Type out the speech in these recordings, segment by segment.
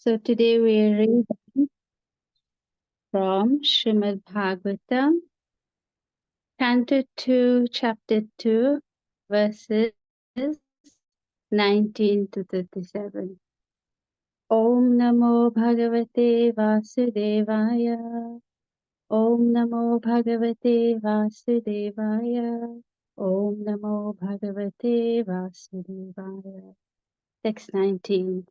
So today we're reading from Srimad Bhagavatam, Canto 2, Chapter 2, verses 19 to 37. Om Namo Bhagavate Vasudevaya. Om Namo Bhagavate Vasudevaya. Om Namo Bhagavate Vasudevaya. Text 19.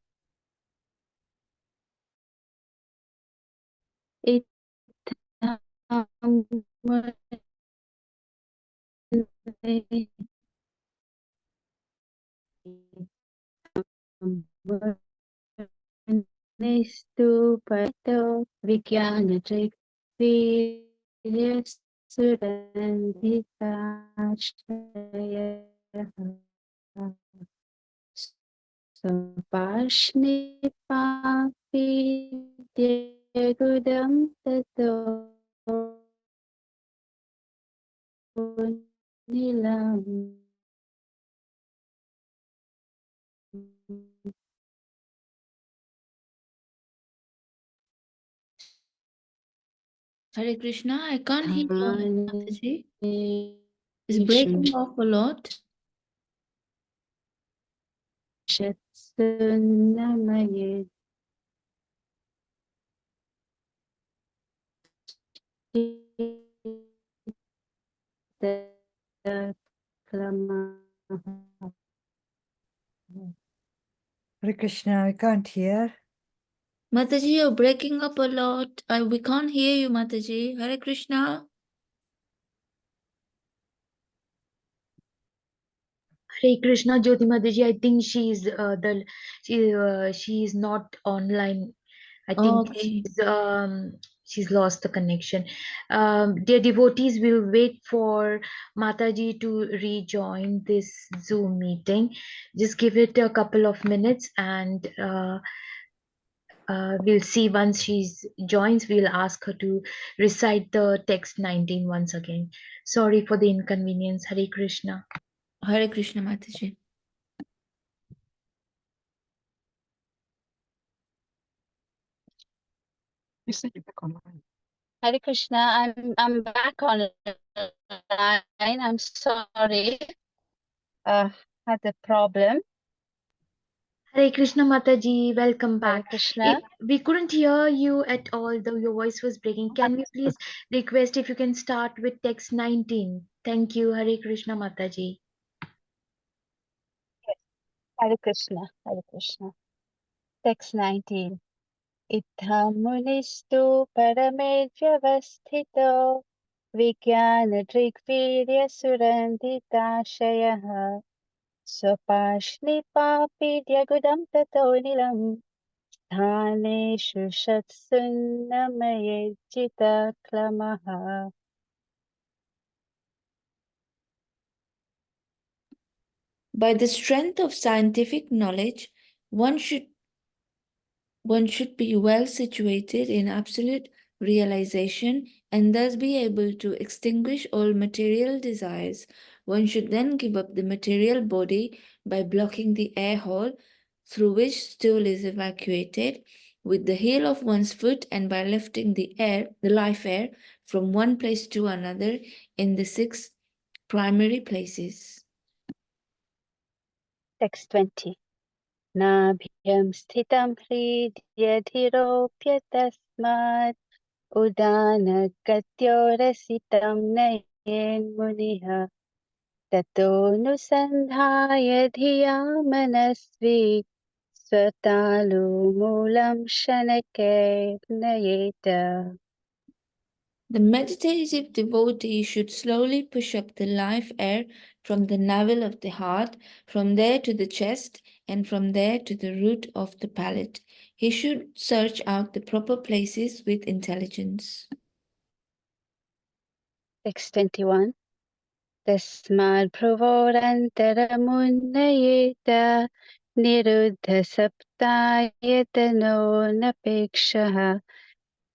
Itam Nistu Pato Vigyanatrikviryasurandhikashaya Sapashnipapi Dyagudam Tato Nilam. Hare Krishna, I can't hear you, Mataji. It's breaking off a lot. Shatsunamaye Hare Krishna, I can't hear. Mataji, you're breaking up a lot. We can't hear you, Mataji. Hare Krishna. Hare Krishna, Jyoti Mataji. I think she's she's not online. I think Okay. she's lost the connection. Dear devotees, we'll wait for Mataji to rejoin this Zoom meeting. Just give it a couple of minutes, and we'll see once she's joins. We'll ask her to recite the text 19 once again. Sorry for the inconvenience. Hare Krishna. Hare Krishna, Mataji. You said you're back online. Hare Krishna, I'm back online. I'm sorry. Had a problem. Hare Krishna Mataji, welcome Hare back. Krishna. We couldn't hear you at all, though your voice was breaking. Can we please request if you can start with text 19? Thank you, Hare Krishna Mataji. Hare Krishna. Hare Krishna. Text 19. Itham munistu paramedyavasthito Vigyanatrikvirya surandhitashayah Swapashnipapi dyagudam tato nilam Dhaneshu shatsunnamayejjita klamaha. By the strength of scientific knowledge, one should be well situated in absolute realization and thus be able to extinguish all material desires. One should then give up the material body by blocking the air hole through which stool is evacuated with the heel of one's foot and by lifting the life air from one place to another in the 6 primary places. Text 20. Nabhyam sthitam hridyadhiropya tasmat Udanagatyorasitam nayen muniha Tato nusandhaya dhiya manasvi Swatalu mulam shanake nayeta. The meditative devotee should slowly push up the life air from the navel of the heart, from there to the chest, and from there to the root of the palate. He should search out the proper places with intelligence. Text 21. Tasmad pravorantarumunnayeta niruddha saptayatano napekshaha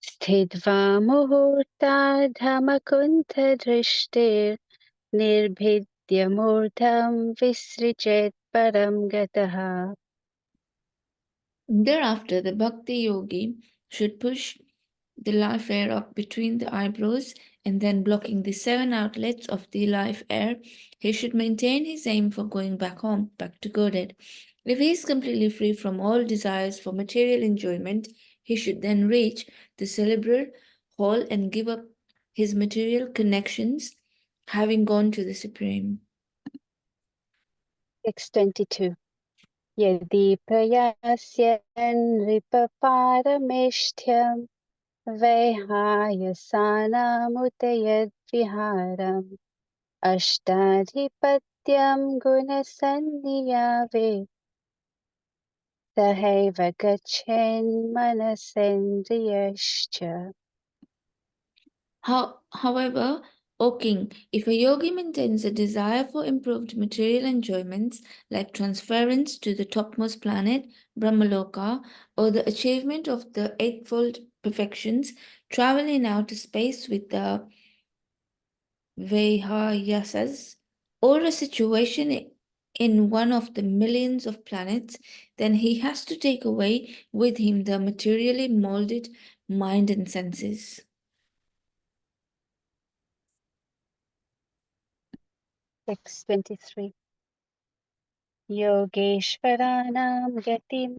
Sthidva muhurta dhamakuntha drishtir nirbhidya murdham visrichet param gataha. Thereafter, the bhakti yogi should push the life air up between the eyebrows and then blocking the 7 outlets of the life air, he should maintain his aim for going back home, back to Godhead. If he is completely free from all desires for material enjoyment, he should then reach the cerebral hall and give up his material connections, having gone to the Supreme. 622. Yadi prayasyan ripaparameshthyam vaihayasanamutayad viharam ashtadhipatyam gunasanniyave sahaiva gacchen manasendriyascha. However, O king, if a yogi maintains a desire for improved material enjoyments like transference to the topmost planet, Brahmaloka, or the achievement of the eightfold perfections, travel in outer space with the Vihayasas, or a situation in one of the millions of planets, then he has to take away with him the materially molded mind and senses. 623. Yogeshvaranam gatim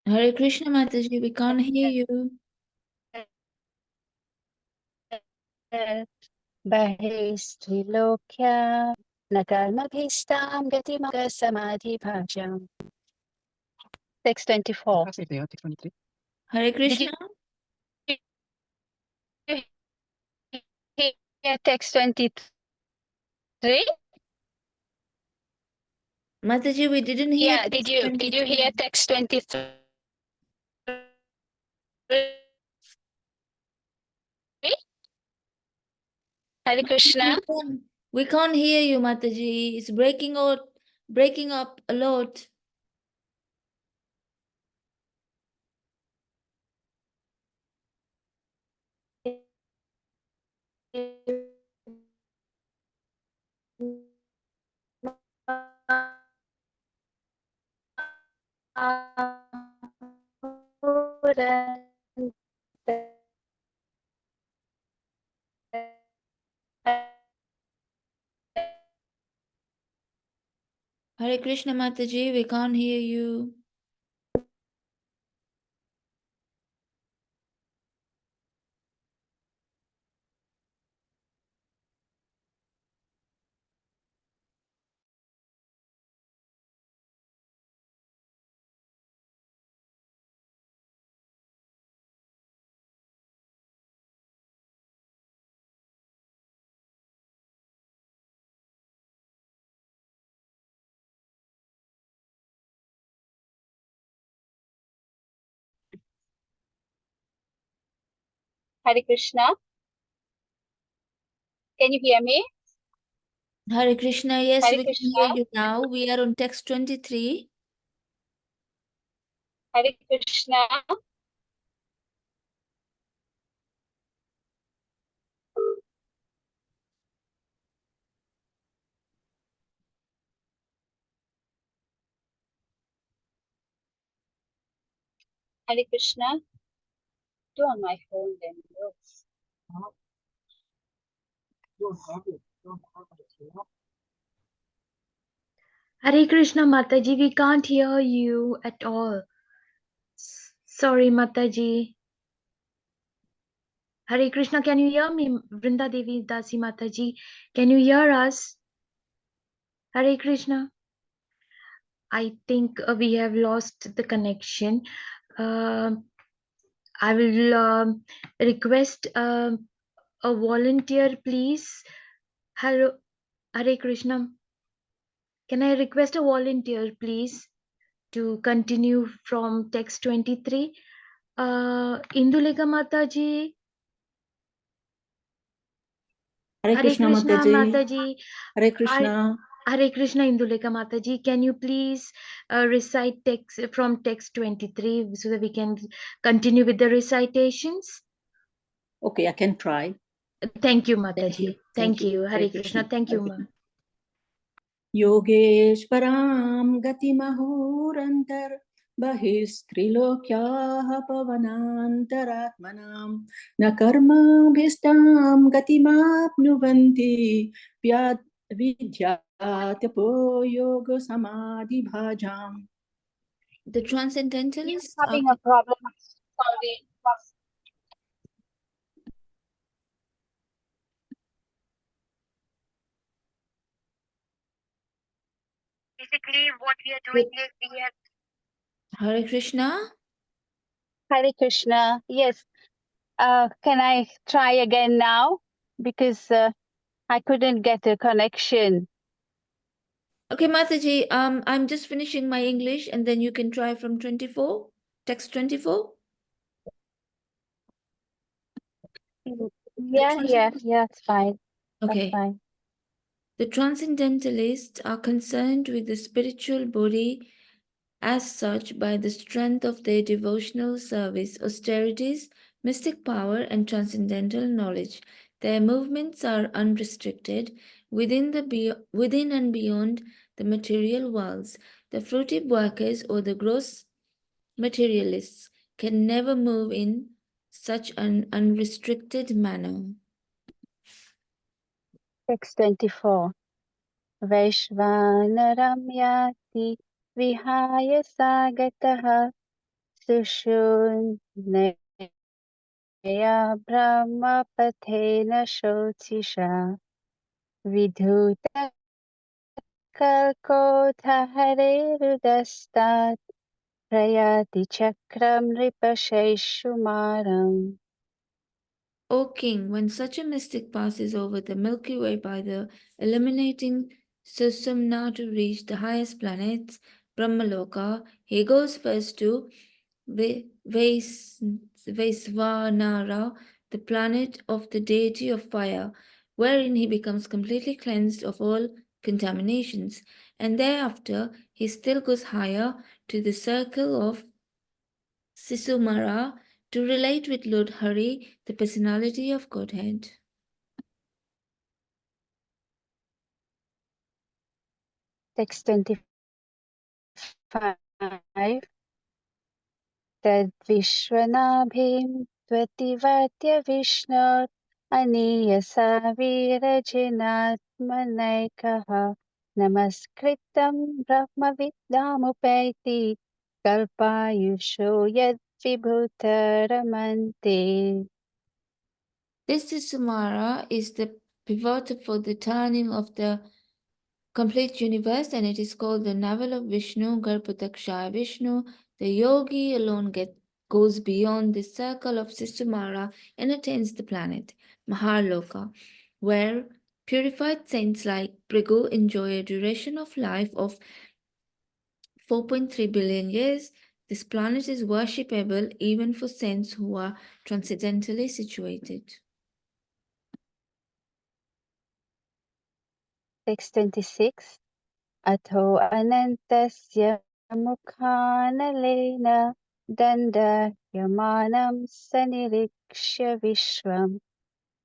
Hare Krishna Mataji, we can't hear you. Bahistrilokya Nakarmabhistam Gatimaga Samadhi Bhajam. 624. Hare Did Krishna. you hear text 23? Mataji, we didn't hear. Yeah, did you hear text 23? Hare Krishna. We can't hear you, Mataji. It's breaking up a lot. Hare Krishna Mataji, we can't hear you. Hare Krishna. Can you hear me? Hare Krishna, yes, Hare we can Krishna. hear you now. We are on text 23. Hare Krishna. Hare Krishna. Do on my phone then. Yes. Hare Krishna Mataji, we can't hear you at all. Sorry Mataji. Hare Krishna, can you hear me? Vrinda Devi Dasi Mataji, can you hear us? Hare Krishna. I think we have lost the connection. I will request a volunteer, please. Hello, Hare Krishna. Can I request a volunteer, please, to continue from text 23? Induleka Mataji. Hare Krishna Mataji. Mataji. Hare Krishna. Hare Krishna Induleka Mataji. Can you please recite text from text 23 so that we can continue with the recitations? Okay, I can try. Thank you, Mataji. Thank you. Hare Hare Krishna. Thank you, Ma. योगेश्वरां गतिमहोरन्तर् बहिस्त्रिलोक्याः पवनान्तरात्मनां न कर्माभिष्टां गतिमाप्नुवन्ति विद्यातपो योगसमाधिभाजाम्. The transcendentalists are Having a problem. Sorry. Basically, what we are doing is we have. Hare Krishna. Hare Krishna. Yes. Can I try again now? Because I couldn't get a connection. Okay, Mataji, I'm just finishing my English and then you can try from 24, text 24. Yeah, it's fine. Okay. That's fine. The transcendentalists are concerned with the spiritual body as such by the strength of their devotional service, austerities, mystic power, and transcendental knowledge. Their movements are unrestricted within and beyond the material walls. The fruitive workers or the gross materialists can never move in such an unrestricted manner. Text 24. Vaishvanaram yati vihaya sagataha sushunaya brahma pathena shotisha vidhuta kalkotha harirudastat prayati chakram ripasheshumaram. O king, when such a mystic passes over the Milky Way by the illuminating Susumna to reach the highest planets, Brahmaloka, he goes first to Vaisvanara, the planet of the deity of fire, wherein he becomes completely cleansed of all contaminations, and thereafter he still goes higher to the circle of Sisumara to relate with Lord Hari, the personality of Godhead. Text 25. Tadvishwanabhim tvativatya Vishnor aniyasa virajinatmanaikaha namaskritam brahmaviddhamupaiti kalpayusho yadvibhutaramante. This Sisumara is the pivot for the turning of the complete universe, and it is called the navel of Vishnu, Garpatakshaya Vishnu. The yogi alone goes beyond the circle of Sisumara and attains the planet, Maharloka, where purified saints like Brigu enjoy a duration of life of 4.3 billion years. This planet is worshipable even for saints who are transcendentally situated. Text 26. Atho anantasya mukhanalena dandayamanam sanirikshya vishvam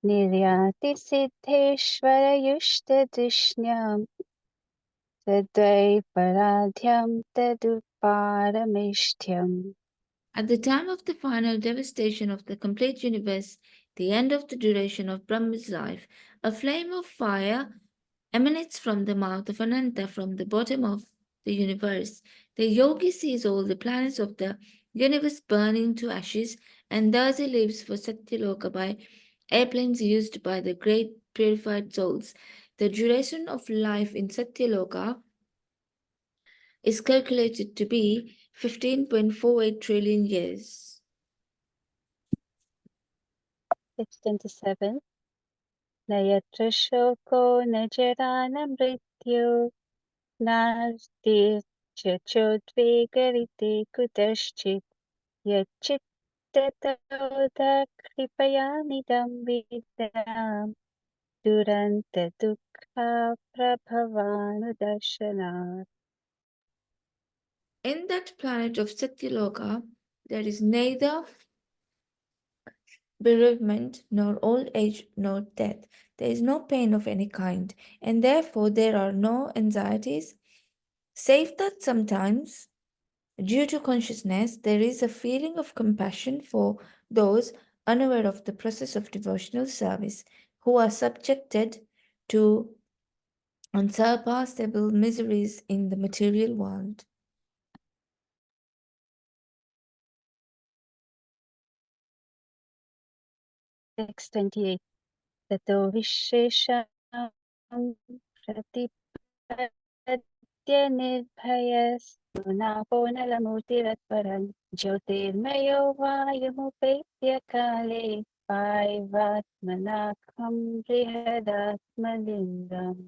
Niryati Siddheshwara Yushtadrishnyam Tadvai Paradhyam Taduparamishthyam. At the time of the final devastation of the complete universe, the end of the duration of Brahma's life, a flame of fire emanates from the mouth of Ananta from the bottom of the universe. The yogi sees all the planets of the universe burning to ashes, and thus he leaves for Satyaloka by airplanes used by the great purified souls. The duration of life in Satyaloka is calculated to be 15.48 trillion years. Text 27. Nayatra Shoko Najarana Mrityu Nartir Chachodvegarite Kudaschit Yachittatoda Kripayanidam Vidam Duranta Dukha Prabhavanudashanat. In that planet of Satyaloka, there is neither bereavement, nor old age, nor death. There is no pain of any kind, and therefore there are no anxieties, save that sometimes, due to consciousness, there is a feeling of compassion for those unaware of the process of devotional service, who are subjected to unsurpassable miseries in the material world. Text 28. Tato Vishesham Pratipadya Nirbhayas Naponalamutirtvaram Jyotirmayo Vayamupetya Kale Vaivatmanakham Brihadatmalingam.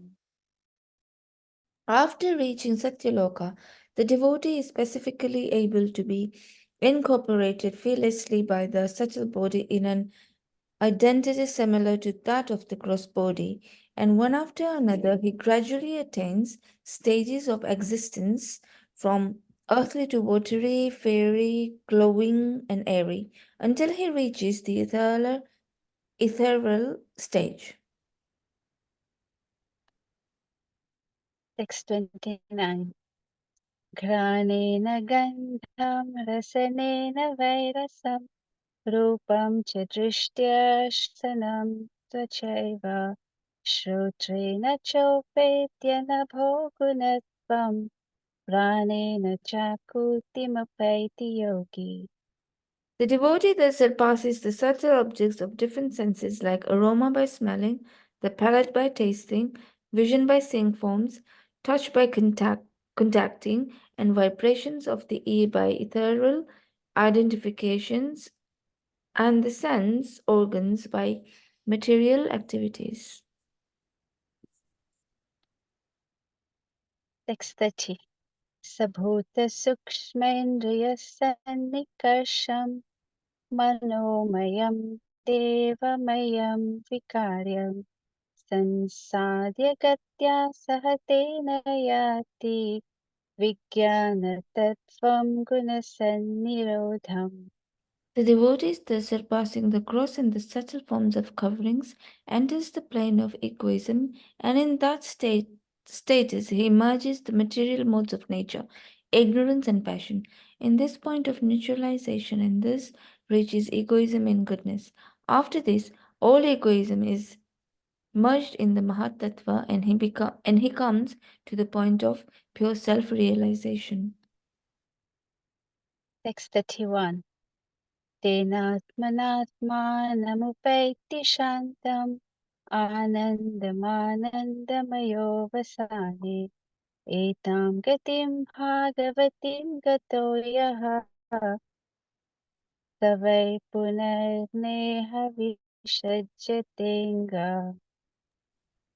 After reaching Satyaloka, the devotee is specifically able to be incorporated fearlessly by the subtle body in an identity similar to that of the gross body, and one after another he gradually attains stages of existence from earthly to watery, fairy, glowing, and airy, until he reaches the ethereal stage. Text 29. Granena Gandham Rasanena Vairasam Rupam च दृष्ट्याशनं त्वचैव श्रोत्रेण चोपेत्य नभो गुणत्वं प्राणेन चाकृतिमपैति योगी. The devotee thus surpasses the subtle objects of different senses like aroma by smelling, the palate by tasting, vision by seeing forms, touch by contacting, and vibrations of the ear by ethereal identifications, and the sense organs by material activities. Text 30. Sabhutasukshmendriyasanikarsham Manomayam Devmayam Vikaryam Sansadhya Gatya Sahatena Yati Vijnana-tattvam guna-sannirodham. The devotee, thus surpassing the gross and the subtle forms of coverings, enters the plane of egoism, and in that status he emerges the material modes of nature, ignorance and passion. In this point of neutralization, and thus reaches egoism in goodness. After this, all egoism is merged in the Mahat Tattva, and he comes to the point of pure self-realization. Text 31. Tenatmanatmanamupaitti shantam anandamayo-vasane etam gatim bhagavatim gato yaha savai punarneha vishajyatenga.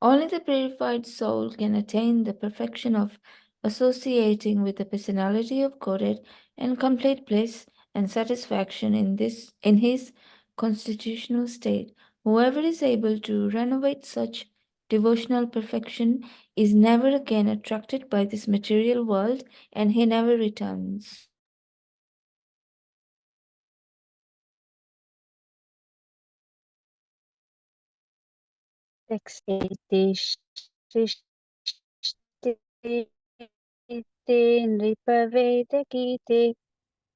Only the purified soul can attain the perfection of associating with the personality of Godhead and complete bliss and satisfaction in his constitutional state. Whoever is able to renovate such devotional perfection is never again attracted by this material world, and he never returns. Text 80. नृपवेदगीते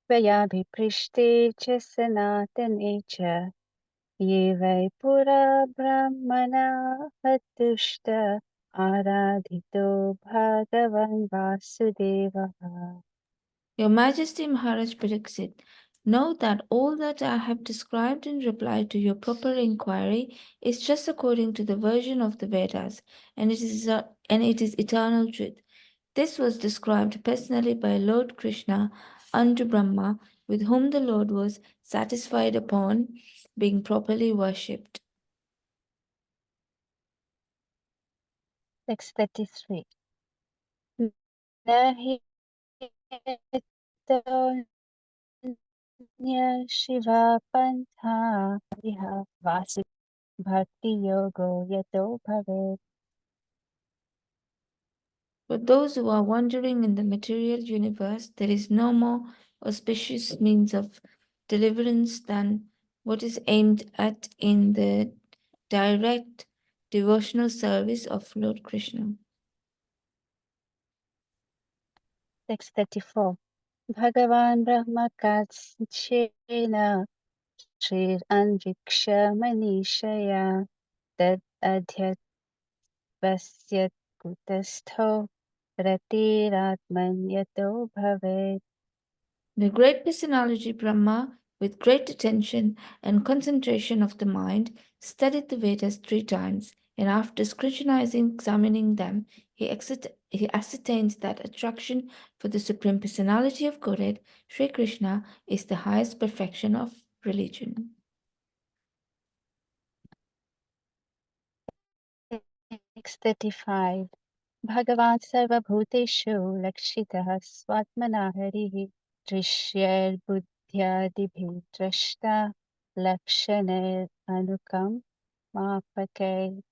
त्वयाभिपृष्टे च सनातने च ये वै पुरा ब्रह्मणाः तुष्ट आराधितो भगवन् वासुदेवः. Your Majesty Maharaj Pariksit, know that all that I have described in reply to your proper inquiry is just according to the version of the Vedas, and it is eternal truth. This was described personally by Lord Krishna unto Brahma, with whom the Lord was satisfied upon being properly worshipped. Text 33. न हि तोऽन्य शिवा पन्था विह bhakti yogo yato bhavet. For those who are wandering in the material universe, there is no more auspicious means of deliverance than what is aimed at in the direct devotional service of Lord Krishna. Text 34. Bhagavan Brahma Katschena Shrir Anviksha Manishaya Tad Adhyatvasyat Kutastho Ratiratman Yato Bhavet. The great personality Brahma, with great attention and concentration of the mind, studied the Vedas 3 times, and after scrutinizing, examining them, he ascertained that attraction for the Supreme Personality of Godhead, Sri Krishna, is the highest perfection of religion. Text 35. Bhagavan Sarva Bhuteshu Lakshitah Swatmana Harihi Drishyairbudhyadibhi Drashta Lakshaner Anukam Mapake.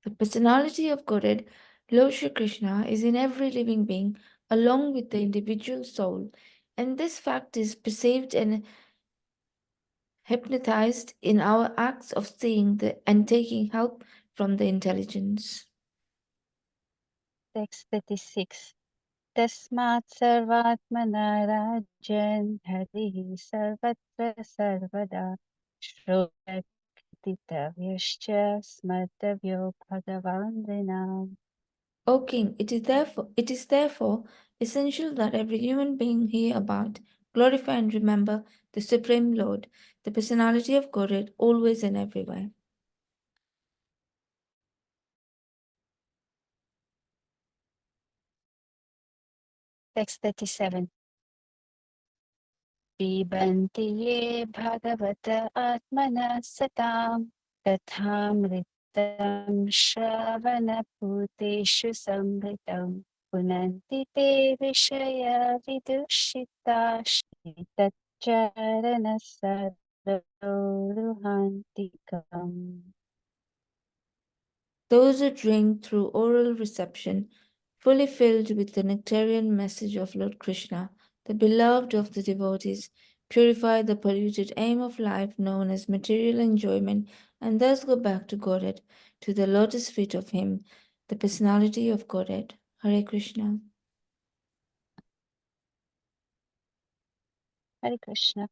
The personality of Godhead, Lord Shri Krishna, is in every living being along with the individual soul, and this fact is perceived and hypnotized in our acts of seeing and taking help from the intelligence. Text 36. Tasmat Sarvatmana Rajan Harihi Sarvatra Sarvada Shrodakititavyascha Smartavyo Bhagavan Rinam. O King, it is therefore essential that every human being hear about, glorify and remember the Supreme Lord, the personality of Godhead, always and everywhere. Text 37. Pibanti ye bhagavata atmana satam kathamritam shravana bhuteshu samritam punanti te vishaya vidushita shitacharana saroruhantikam. Those who drink through oral reception, fully filled with the nectarian message of Lord Krishna, the beloved of the devotees, purify the polluted aim of life known as material enjoyment, and thus go back to Godhead, to the lotus feet of Him, the personality of Godhead. Hare Krishna. Hare Krishna.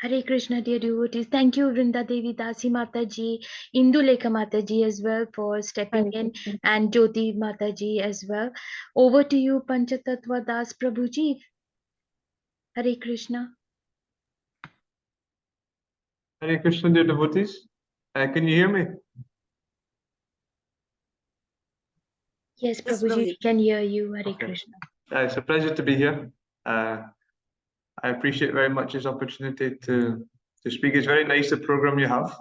Hare Krishna, dear devotees. Thank you, Vrinda Devi Dasi Mataji, Indulekha Mataji as well for stepping Hare in, Krishna. and Jyoti Mataji as well. Over to you, Pancha Tattva Das Prabhuji. Hare Krishna. Hare Krishna, dear devotees. Can you hear me? Yes, Yes, Prabhuji, we Prabhuji. can hear you. Hare Okay. Krishna. It's a pleasure to be here. I appreciate very much this opportunity to speak. It's very nice the program you have.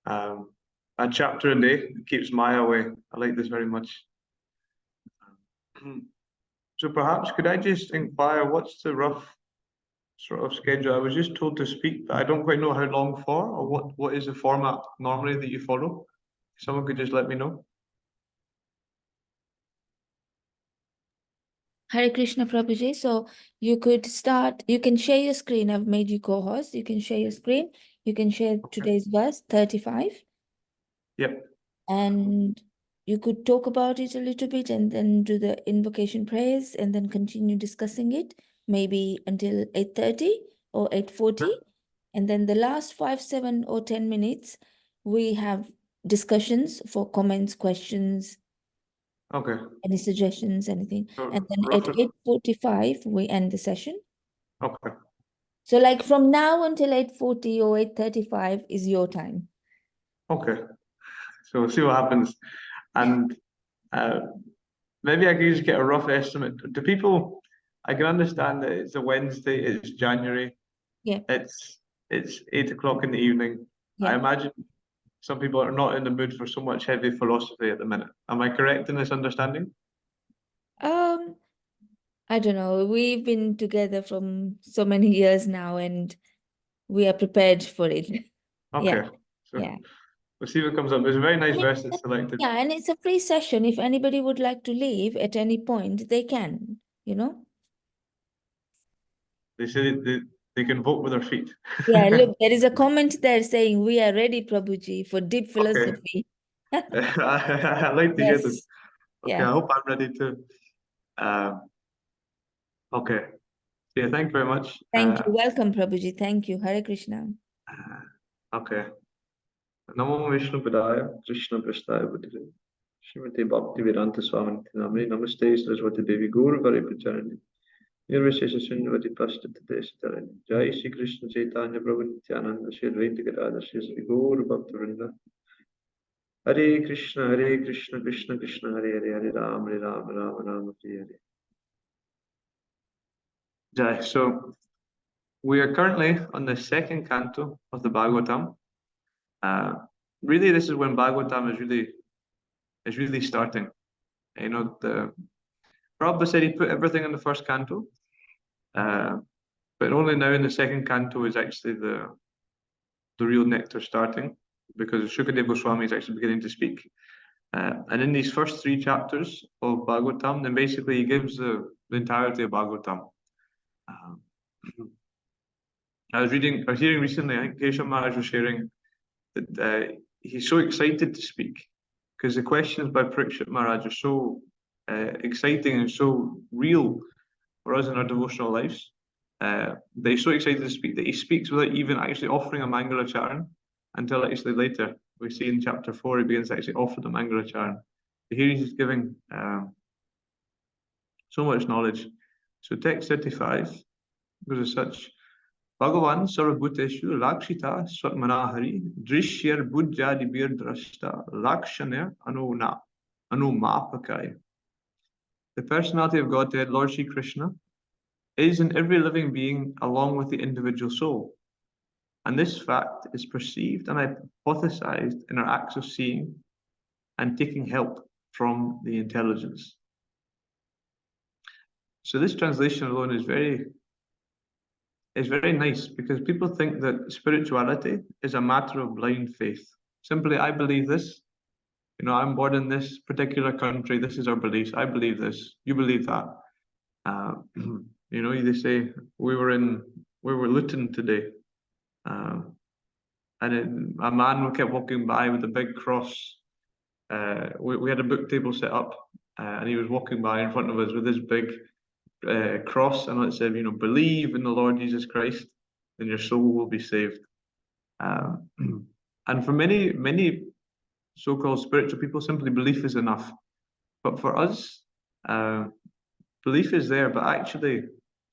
A chapter a day keeps Maya away. I like this very much. So perhaps could I just inquire what's the rough sort of schedule? I was just told to speak, but I don't quite know how long for, or what is the format normally that you follow. If someone could just let me know. Hare Krishna Prabhuji. So you could start, you can share your screen. I've made you co-host. You can share your screen. You can share today's verse 35. Yep. And you could talk about it a little bit and then do the invocation prayers and then continue discussing it, maybe until 8:30 or 8:40. And then the last 5, 7, or 10 minutes, we have discussions for comments, questions, Okay. any suggestions, anything. So And then at roughly. 8:45, we end the session. Okay. So like from now until 8:40 or 8:35 is your time. Okay. So we'll see what happens. And maybe I could just get a rough estimate. Do people, I can understand that it's a Wednesday, it's January, Yeah, it's 8 o'clock in the evening. I yeah. imagine some people are not in the mood for so much heavy philosophy at the minute. Am I correct in this understanding? I don't know. We've been together from so many years now, and we are prepared for it. Okay. Yeah, So yeah. we'll see what comes up. There's a very nice And verse it's that's selected. yeah, and it's a free session. If anybody would like to leave at any point, they can, you know? They say they can vote with their feet. Yeah, look, there is a comment there saying, "We are ready, Prabhuji, for deep Okay. philosophy." I like to hear this. Yes, Okay, I yeah. hope I'm ready too. Okay. Yeah, thank you very much. Thank you. Welcome, Prabhuji. Thank you. Hare Krishna. Okay. Namo Vishnu Padaya, Krishna Prasthaya Buddhaya. Srimati Bhakti Vedanta Swami Namani Namaste Saraswati Devi Guru Vari Pracharani. Nirvishesha Sunyavati Pashtata Destarani. Jai Shri Krishna Chaitanya Prabhu Nityananda Shri Advaita Gadadhar Shri Sri Guru Bhakta Vrinda. Hare Krishna, Krishna Krishna, Hare Hare, Hare Ram, Ram Ram, Hare Hare. Jai. So we are currently on the second canto of the Bhagavatam. Really, this is when Bhagavatam is really starting. You know, the Prabhupada said he put everything in the first canto, but only now in the second canto is actually the real nectar starting, because Shukadeva Goswami is actually beginning to speak. And in these first 3 chapters of Bhagavatam, then basically he gives the entirety of Bhagavatam. I was hearing recently, I think Keshav Maharaj was sharing that he's so excited to speak because the questions by Parikshit Maharaj are so exciting and so real for us in our devotional lives. That he's so excited to speak that he speaks without even actually offering a Mangalacharan until actually later. We see in chapter 4 he begins to actually offer the Mangalacharan. Here he's giving so much knowledge. So text 35 goes as such. Bhagavan Sarvabhuteshu Lakshita Swatmanahari Drishyar Bujjadibir Drashta Lakshaner Anumapakai. The personality of Godhead, Lord Sri Krishna, is in every living being along with the individual soul. And this fact is perceived and hypothesized in our acts of seeing and taking help from the intelligence. So this translation alone is very nice because people think that spirituality is a matter of blind faith. Simply, I believe this. You know, I'm born in this particular country. This is our beliefs. I believe this. You believe that. You know, they say we were Luton today, and a man kept walking by with a big cross. We had a book table set up, and he was walking by in front of us with this big cross, and it said, you know, believe in the Lord Jesus Christ, and your soul will be saved. And for many so-called spiritual people, simply belief is enough. But for us, belief is there, but actually,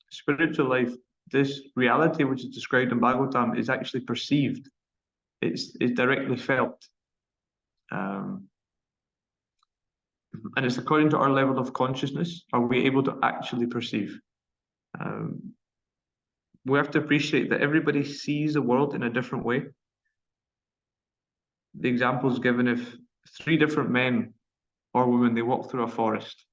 spiritual life, this reality which is described in Bhagavatam, is actually perceived. It's directly felt. And it's according to our level of consciousness, are we able to actually perceive? We have to appreciate that everybody sees the world in a different way. The example is given if 3 different men or women, they walk through a forest.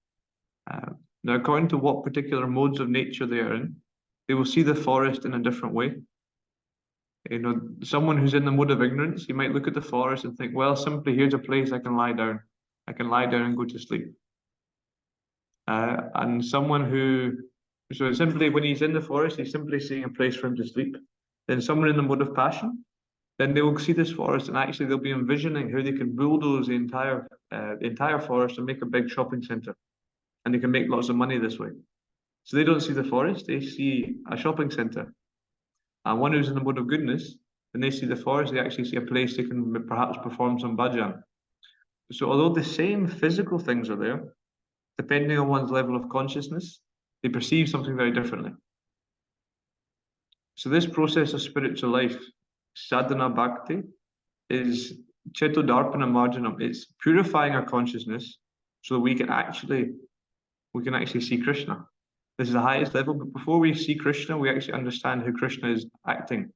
Now, according to what particular modes of nature they are in, they will see the forest in a different way. You know, someone who's in the mode of ignorance, you might look at the forest and think, well, simply here's a place I can lie down. I can lie down and go to sleep. And someone so simply when he's in the forest, he's simply seeing a place for him to sleep. Then someone in the mode of passion, then they will see this forest and actually they'll be envisioning how they can bulldoze the entire forest and make a big shopping center. And they can make lots of money this way. So they don't see the forest, they see a shopping center. And one who's in the mode of goodness, when they see the forest, they actually see a place they can perhaps perform some bhajan. So although the same physical things are there, depending on one's level of consciousness, they perceive something very differently. So this process of spiritual life, sadhana bhakti, is chetodarpana marjanam. It's purifying our consciousness so that we can actually see Krishna. This is the highest level, but before we see Krishna, we actually understand how Krishna is acting.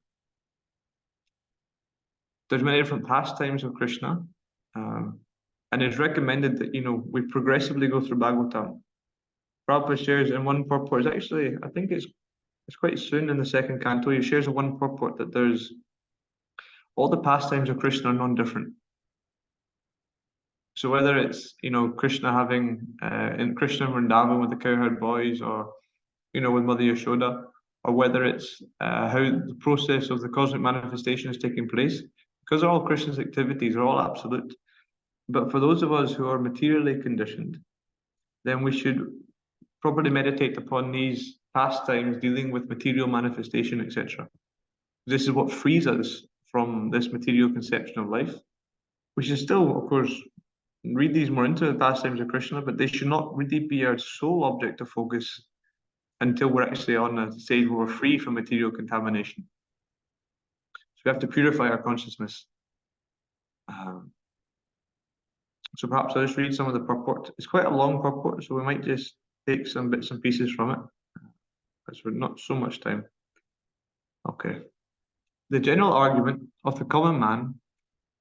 There's many different pastimes of Krishna, and it's recommended that we progressively go through Bhagavatam. Prabhupada shares in one purport, I think it's quite soon in the second canto, he shares in one purport that there's all the pastimes of Krishna are non-different. So whether it's Krishna having in Krishna and Vrindavan with the cowherd boys, or with Mother Yashoda, or whether it's how the process of the cosmic manifestation is taking place, because all Krishna's activities are all absolute. But for those of us who are materially conditioned, then we should properly meditate upon these pastimes dealing with material manifestation, etc. This is what frees us from this material conception of life. We should still, of course, read these more into the pastimes of Krishna, but they should not really be our sole object of focus until we're actually on a stage where we're free from material contamination. So we have to purify our consciousness. So perhaps I'll just read some of the purport. It's quite a long purport, so we might just take some bits and pieces from it, because we're not so much time. Okay. The general argument of the common man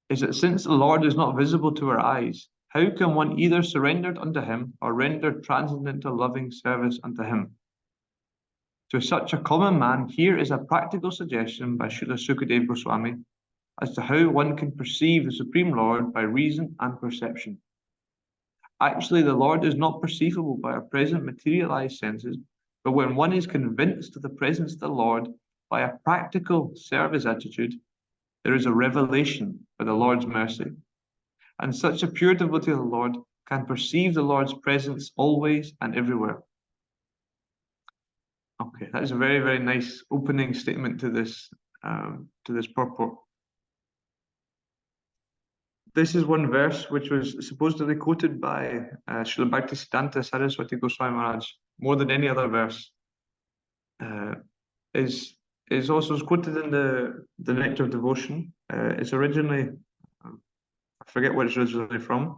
is that since the Lord is not visible to our eyes, how can one either surrender unto him or render transcendental loving service unto him? To such a common man, here is a practical suggestion by Srila Sukadeva Goswami as to how one can perceive the Supreme Lord by reason and perception. Actually, the Lord is not perceivable by our present materialized senses, but when one is convinced of the presence of the Lord by a practical service attitude, there is a revelation by the Lord's mercy. And such a pure devotee of the Lord can perceive the Lord's presence always and everywhere. Okay, that is a very, very nice opening statement to this purport. This is one verse which was supposedly quoted by Srila Bhaktisiddhanta Saraswati Goswami Maharaj more than any other verse. Is also quoted in the Nectar of Devotion. It's originally, I forget where it's originally from,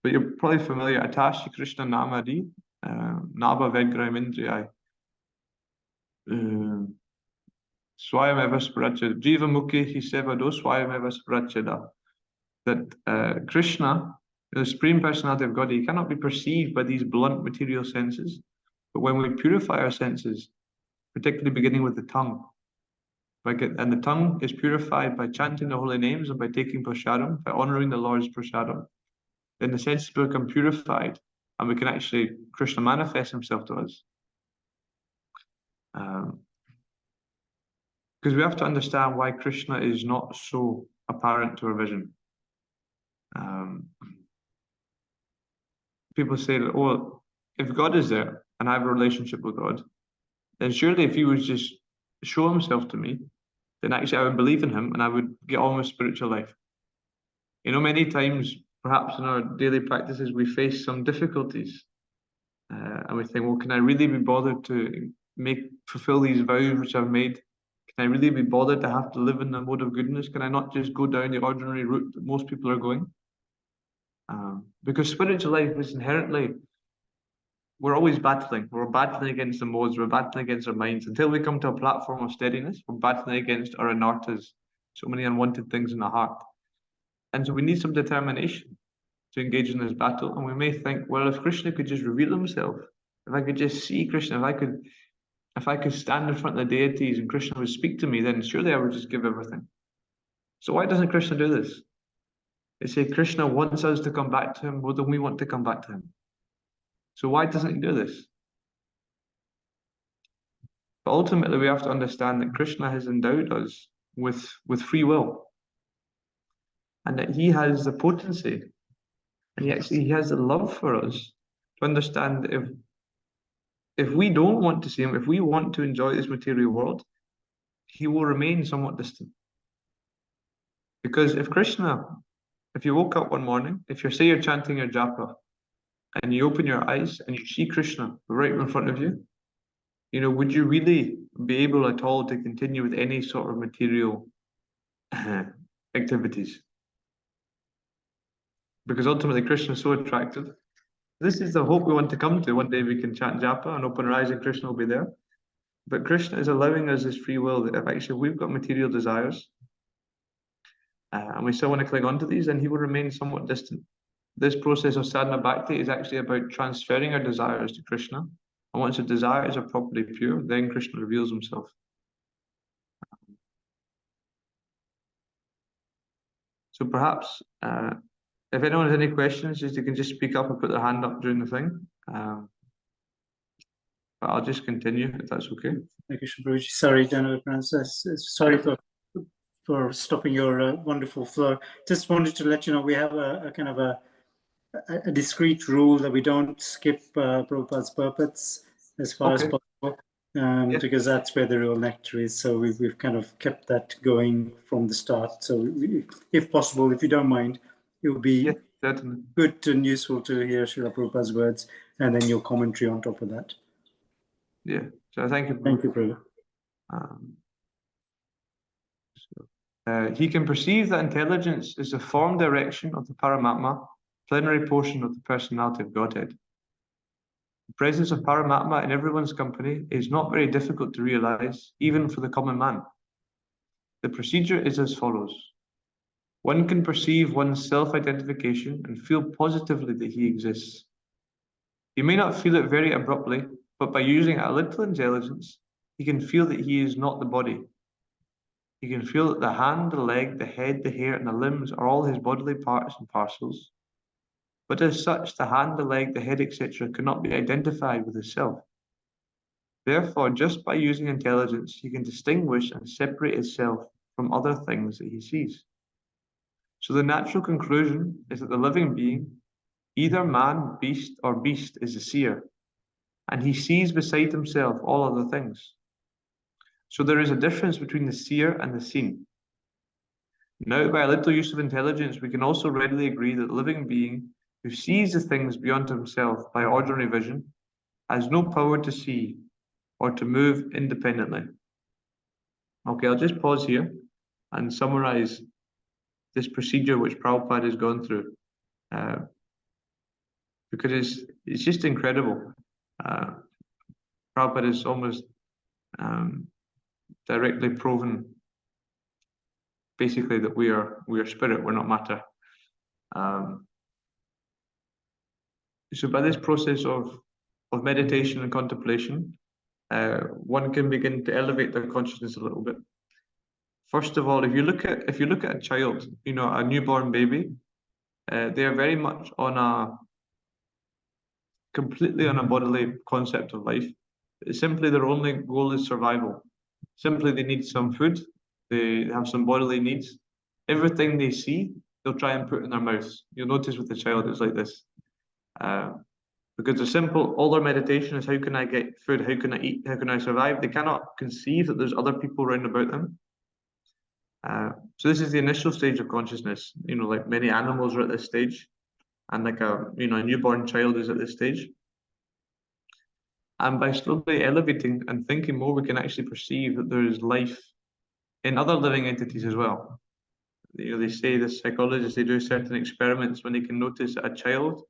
but you're probably familiar. Atashi Krishna Namadi, Naba Vedgraham Indriyai. Swayameva Sprachada. Jiva Mukhi Hi Sevado Swayameva Sprachada. That Krishna, the Supreme Personality of God, he cannot be perceived by these blunt material senses. But when we purify our senses, particularly beginning with the tongue, and the tongue is purified by chanting the holy names and by taking prasadam, by honoring the Lord's prasadam, then the senses become purified and we can actually, Krishna manifests himself to us. Because we have to understand why Krishna is not so apparent to our vision. People say that, oh, if God is there and I have a relationship with God, then surely if he would just show himself to me, then actually I would believe in him and I would get on with spiritual life. Many times, perhaps in our daily practices, we face some difficulties. And we think, well, can I really be bothered to fulfill these vows which I've made? Can I really be bothered to have to live in the mode of goodness? Can I not just go down the ordinary route that most people are going? Because spiritual life is inherently, we're always battling. We're battling against the modes, we're battling against our minds. Until we come to a platform of steadiness, we're battling against our anarthas, so many unwanted things in the heart. And so we need some determination to engage in this battle. And we may think, well, if Krishna could just reveal himself, if I could just see Krishna, if I could stand in front of the deities and Krishna would speak to me, then surely I would just give everything. So why doesn't Krishna do this? They say Krishna wants us to come back to him more than we want to come back to him. So why doesn't he do this? But ultimately, we have to understand that Krishna has endowed us with free will. and that he has the potency, and he has the love for us to understand that if we don't want to see him, if we want to enjoy this material world, he will remain somewhat distant. Because if you woke up one morning, if you say you're chanting your japa, and you open your eyes and you see Krishna right in front of you, would you really be able at all to continue with any sort of material activities? Because ultimately Krishna is so attractive. This is the hope we want to come to. One day we can chant japa and open our eyes and Krishna will be there. But Krishna is allowing us this free will that if actually we've got material desires and we still want to cling on to these, then he will remain somewhat distant. This process of sadhana bhakti is actually about transferring our desires to Krishna. And once the desires are properly pure, then Krishna reveals himself. So perhaps if anyone has any questions, they can just speak up and put their hand up during the thing. But I'll just continue if that's okay. Thank you, Prabhuji. Sorry, Dana, sorry for stopping your wonderful flow. Just wanted to let you know we have a kind of a discrete rule that we don't skip Prabhupada's purports as far as possible, because that's where the real nectar is. So we've kind of kept that going from the start. So if possible, if you don't mind, it would be good and useful to hear Srila Prabhupada's words and then your commentary on top of that. Yeah, so thank you. Thank you, Prabhu. He can perceive that intelligence is the form direction of the Paramatma, plenary portion of the personality of Godhead. The presence of Paramatma in everyone's company is not very difficult to realize, even for the common man. The procedure is as follows. One can perceive one's self-identification and feel positively that he exists. He may not feel it very abruptly, but by using a little intelligence, he can feel that he is not the body. He can feel that the hand, the leg, the head, the hair, and the limbs are all his bodily parts and parcels. But as such, the hand, the leg, the head, etc. cannot be identified with his self. Therefore, just by using intelligence, he can distinguish and separate himself from other things that he sees. So the natural conclusion is that the living being, either man, beast, or beast, is the seer, and he sees beside himself all other things. So there is a difference between the seer and the seen. Now, by a little use of intelligence, we can also readily agree that the living being who sees the things beyond himself by ordinary vision has no power to see or to move independently. Okay, I'll just pause here and summarize this procedure which Prabhupada has gone through, because it's just incredible. Prabhupada has almost directly proven basically that we are spirit, we're not matter. So by this process of meditation and contemplation, one can begin to elevate their consciousness a little bit. First of all, if you look at a child, a newborn baby, they are very much completely on a bodily concept of life. Simply their only goal is survival. Simply they need some food, they have some bodily needs. Everything they see, they'll try and put in their mouths. You'll notice with the child, it's like this. Because all their meditation is how can I get food, how can I eat, how can I survive? They cannot conceive that there's other people around about them. So this is the initial stage of consciousness. Like many animals are at this stage, and like a newborn child is at this stage. And by slowly elevating and thinking more, we can actually perceive that there is life in other living entities as well. They say, the psychologists, they do certain experiments when they can notice a child.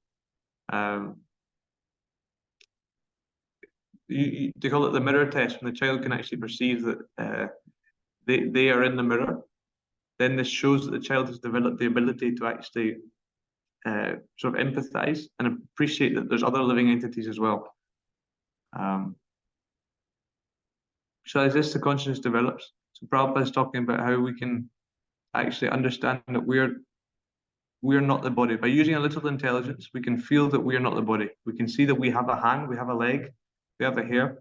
They call it the mirror test, when the child can actually perceive that they are in the mirror. Then this shows that the child has developed the ability to actually sort of empathize and appreciate that there's other living entities as well. So as the consciousness develops, so Prabhupada is talking about how we can actually understand that we are not the body. By using a little intelligence, we can feel that we are not the body. We can see that we have a hand, we have a leg, we have a hair,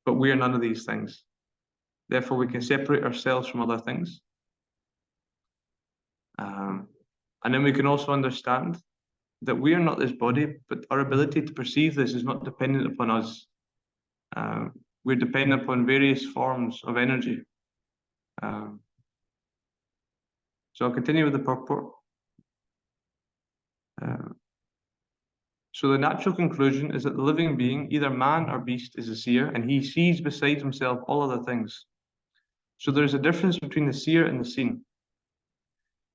but we are none of these things. Therefore, we can separate ourselves from other things. And then we can also understand that we are not this body, but our ability to perceive this is not dependent upon us. We're dependent upon various forms of energy. So I'll continue with the purport. So the natural conclusion is that the living being, either man or beast, is a seer, and he sees besides himself all other things. So there is a difference between the seer and the seen.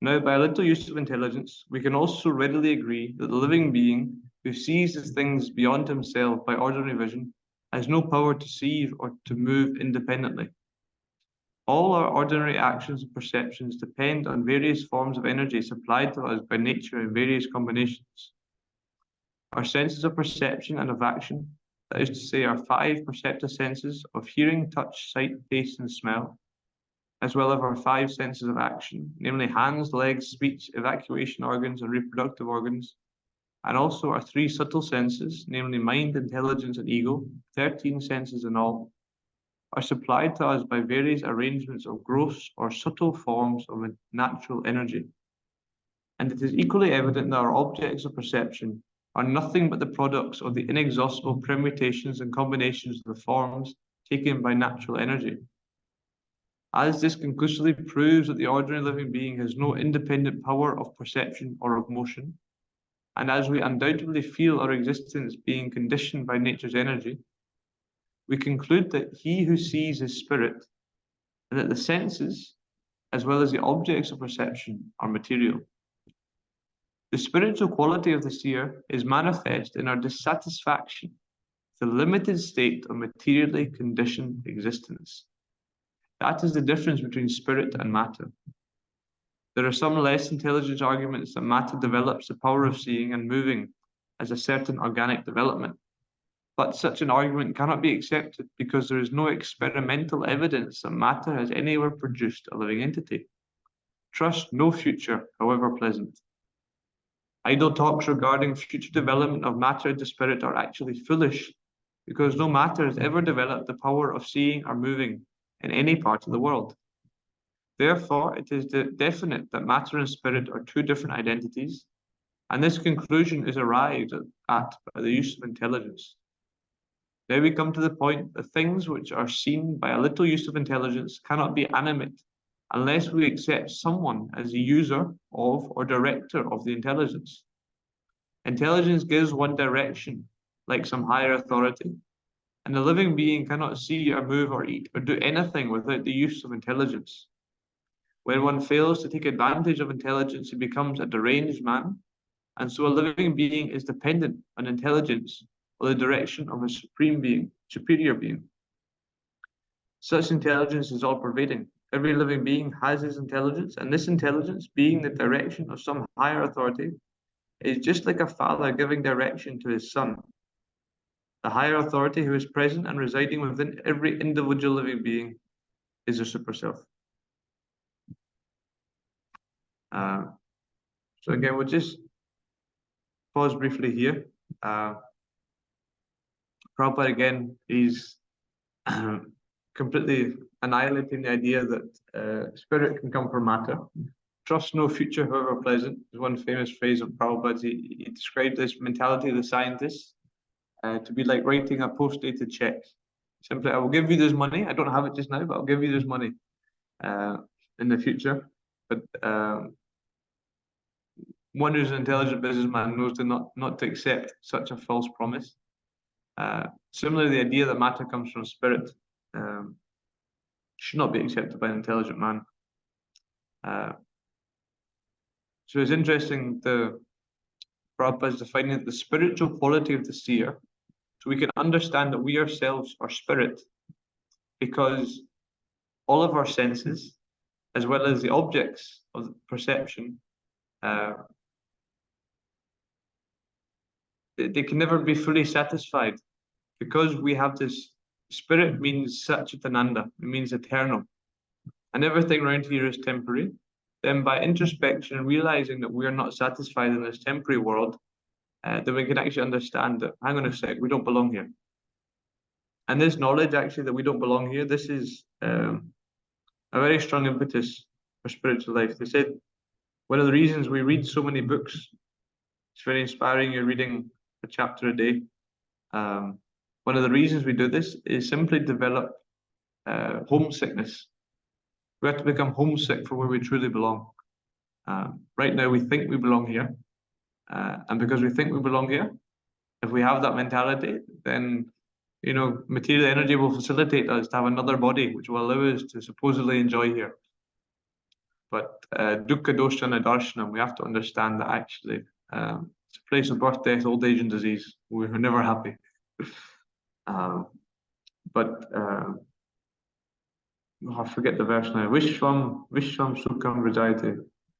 Now, by a little use of intelligence, we can also readily agree that the living being who sees as things beyond himself by ordinary vision has no power to see or to move independently. All our ordinary actions and perceptions depend on various forms of energy supplied to us by nature in various combinations. Our senses of perception and of action, that is to say, our 5 perceptive senses of hearing, touch, sight, taste, and smell, as well as our 5 senses of action, namely hands, legs, speech, evacuation organs, and reproductive organs, and also our 3 subtle senses, namely mind, intelligence, and ego, 13 senses in all, are supplied to us by various arrangements of gross or subtle forms of natural energy. And it is equally evident that our objects of perception are nothing but the products of the inexhaustible permutations and combinations of the forms taken by natural energy. As this conclusively proves that the ordinary living being has no independent power of perception or of motion, and as we undoubtedly feel our existence being conditioned by nature's energy, we conclude that he who sees is spirit, and that the senses, as well as the objects of perception, are material. The spiritual quality of the seer is manifest in our dissatisfaction with the limited state of materially conditioned existence. That is the difference between spirit and matter. There are some less intelligent arguments that matter develops the power of seeing and moving as a certain organic development. But such an argument cannot be accepted because there is no experimental evidence that matter has anywhere produced a living entity. Trust no future, however pleasant. Idle talks regarding future development of matter into spirit are actually foolish, because no matter has ever developed the power of seeing or moving in any part of the world. Therefore, it is definite that matter and spirit are 2 different identities, and this conclusion is arrived at by the use of intelligence. Now we come to the point that things which are seen by a little use of intelligence cannot be animate unless we accept someone as the user of or director of the intelligence. Intelligence gives one direction, like some higher authority, and the living being cannot see or move or eat or do anything without the use of intelligence. When one fails to take advantage of intelligence, he becomes a deranged man, and so a living being is dependent on intelligence or the direction of a supreme being, superior being. Such intelligence is all-pervading. Every living being has his intelligence, and this intelligence, being the direction of some higher authority, is just like a father giving direction to his son. The higher authority who is present and residing within every individual living being is the super self. So again, we'll just pause briefly here. Prabhupada again is completely annihilating the idea that spirit can come from matter. Trust no future, however pleasant, is one famous phrase of Prabhupada's. He described this mentality of the scientists to be like writing a post-dated check. Simply, I will give you this money. I don't have it just now, but I'll give you this money in the future. But one who's an intelligent businessman knows not to accept such a false promise. Similarly, the idea that matter comes from spirit should not be accepted by an intelligent man. So it's interesting, the Prabhupada is defining the spiritual quality of the seer, so we can understand that we ourselves are spirit, because all of our senses, as well as the objects of perception, they can never be fully satisfied, because we have this spirit means Satchitananda, it means eternal, and everything around here is temporary. Then by introspection, realizing that we are not satisfied in this temporary world, then we can actually understand that, hang on a sec, we don't belong here. And this knowledge actually that we don't belong here, this is a very strong impetus for spiritual life. They said, one of the reasons we read so many books, it's very inspiring. You're reading a chapter a day. One of the reasons we do this is simply develop homesickness. We have to become homesick for where we truly belong. Right now, we think we belong here. And because we think we belong here, if we have that mentality, then, you know, material energy will facilitate us to have another body, which will allow us to supposedly enjoy here. But dukkha dosha nadarshana, we have to understand that actually it's a place of birth, death, old age, and disease. We're never happy. I forget the verse now. Vishwam Sukham Rajayate.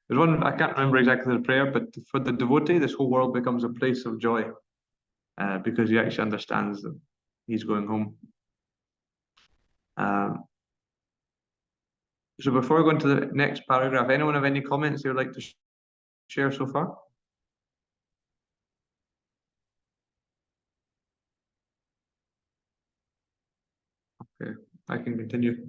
There's one, I can't remember exactly the prayer, but for the devotee, this whole world becomes a place of joy because he actually understands that he's going home. So before we go into the next paragraph, anyone have any comments they would like to share so far? Okay, I can continue.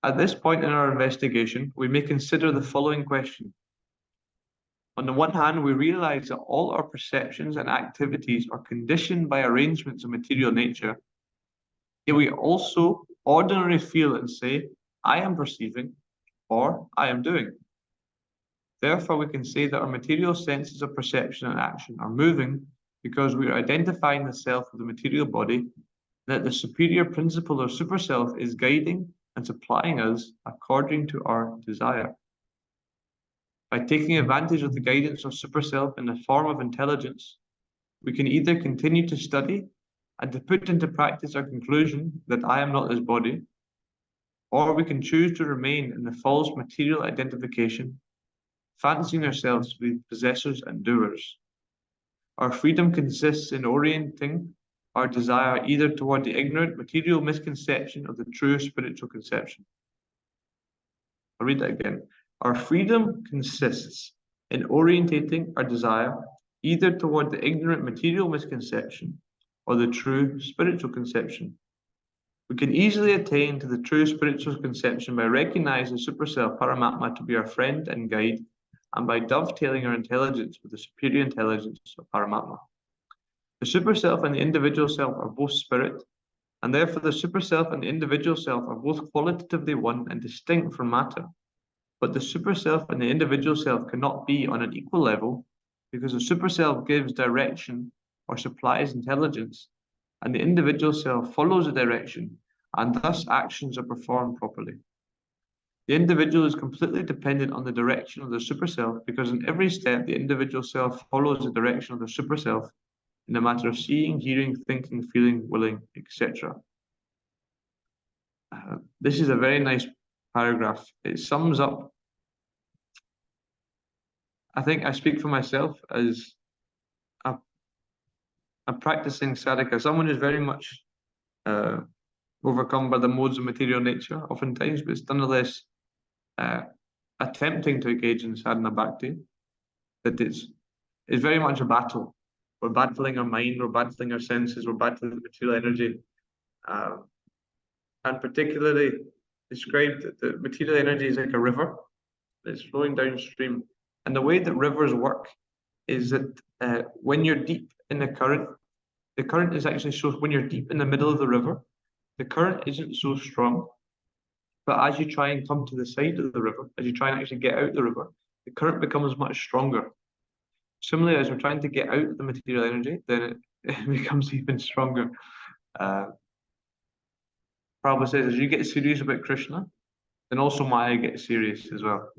At this point in our investigation, we may consider the following question. On the one hand, we realize that all our perceptions and activities are conditioned by arrangements of material nature. Yet we also ordinarily feel and say, I am perceiving, or I am doing. Therefore, we can say that our material senses of perception and action are moving because we are identifying the self with the material body, and that the superior principle or superself is guiding and supplying us according to our desire. By taking advantage of the guidance of superself in the form of intelligence, we can either continue to study and to put into practice our conclusion that I am not this body, or we can choose to remain in the false material identification, fancying ourselves to be possessors and doers. Our freedom consists in orienting our desire either toward the ignorant material misconception of the true spiritual conception. I'll read that again. Our freedom consists in orientating our desire either toward the ignorant material misconception or the true spiritual conception. We can easily attain to the true spiritual conception by recognizing Superself Paramatma to be our friend and guide, and by dovetailing our intelligence with the superior intelligence of Paramatma. The Superself and the individual self are both spirit, and therefore the Superself and the individual self are both qualitatively one and distinct from matter. But the Superself and the individual self cannot be on an equal level because the Superself gives direction or supplies intelligence, and the individual self follows the direction, and thus actions are performed properly. The individual is completely dependent on the direction of the Superself because in every step the individual self follows the direction of the Superself in the matter of seeing, hearing, thinking, feeling, willing, etc. This is a very nice paragraph. It sums up, I think I speak for myself as a practicing sadhaka, someone who's very much overcome by the modes of material nature, oftentimes, but it's nonetheless attempting to engage in sadhana bhakti, that it's very much a battle. We're battling our mind, we're battling our senses, we're battling the material energy. And particularly described that the material energy is like a river that's flowing downstream. And the way that rivers work is that when you're deep in the current is actually so, when you're deep in the middle of the river, the current isn't so strong. But as you try and come to the side of the river, as you try and actually get out the river, the current becomes much stronger. Similarly, as we're trying to get out of the material energy, then it becomes even stronger. Prabhupada says, as you get serious about Krishna, then also Maya gets serious as well.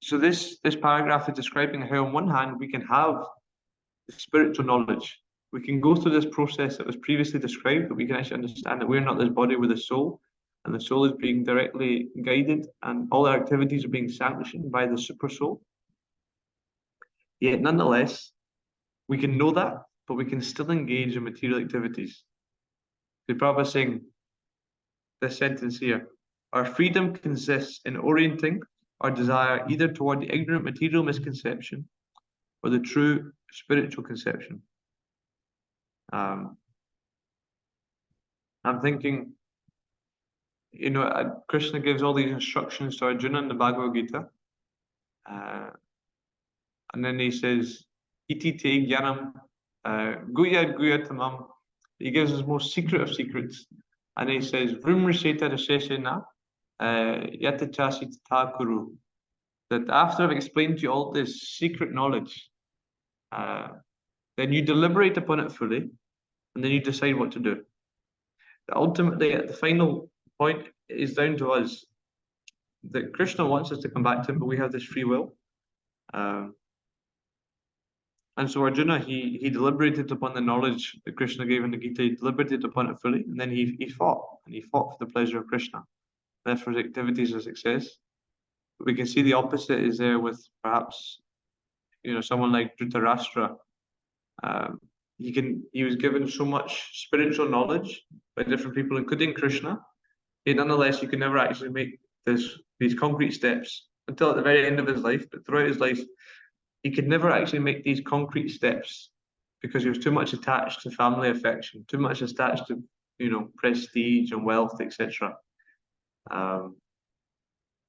So this paragraph is describing how on one hand we can have the spiritual knowledge. We can go through this process that was previously described, but we can actually understand that we're not this body, we're the soul, and the soul is being directly guided, and all our activities are being sanctioned by the super soul. Yet nonetheless, we can know that, but we can still engage in material activities. The Prabhupada is saying this sentence here: our freedom consists in orienting our desire either toward the ignorant material misconception or the true spiritual conception. I'm thinking you know, Krishna gives all these instructions to Arjuna in the Bhagavad Gita. And then he says, Iti te jnanam guya guya tamam. He gives us most secret of secrets. And he says, Vrimrisheta rasheshena yatachasi tata kuru. That after I've explained to you all this secret knowledge, then you deliberate upon it fully, and then you decide what to do. Ultimately, at the final point, it is down to us. That Krishna wants us to come back to him, but we have this free will. And so Arjuna, he deliberated upon the knowledge that Krishna gave in the Gita, he deliberated upon it fully, and then he fought, and he fought for the pleasure of Krishna. Therefore, his activities are success. But we can see the opposite is there with perhaps, you know, someone like Dhritarashtra. He was given so much spiritual knowledge by different people, including Krishna. Yet nonetheless, he could never actually make these concrete steps until at the very end of his life. But throughout his life, he could never actually make these concrete steps because he was too much attached to family affection, too much attached to, you know, prestige and wealth, etc.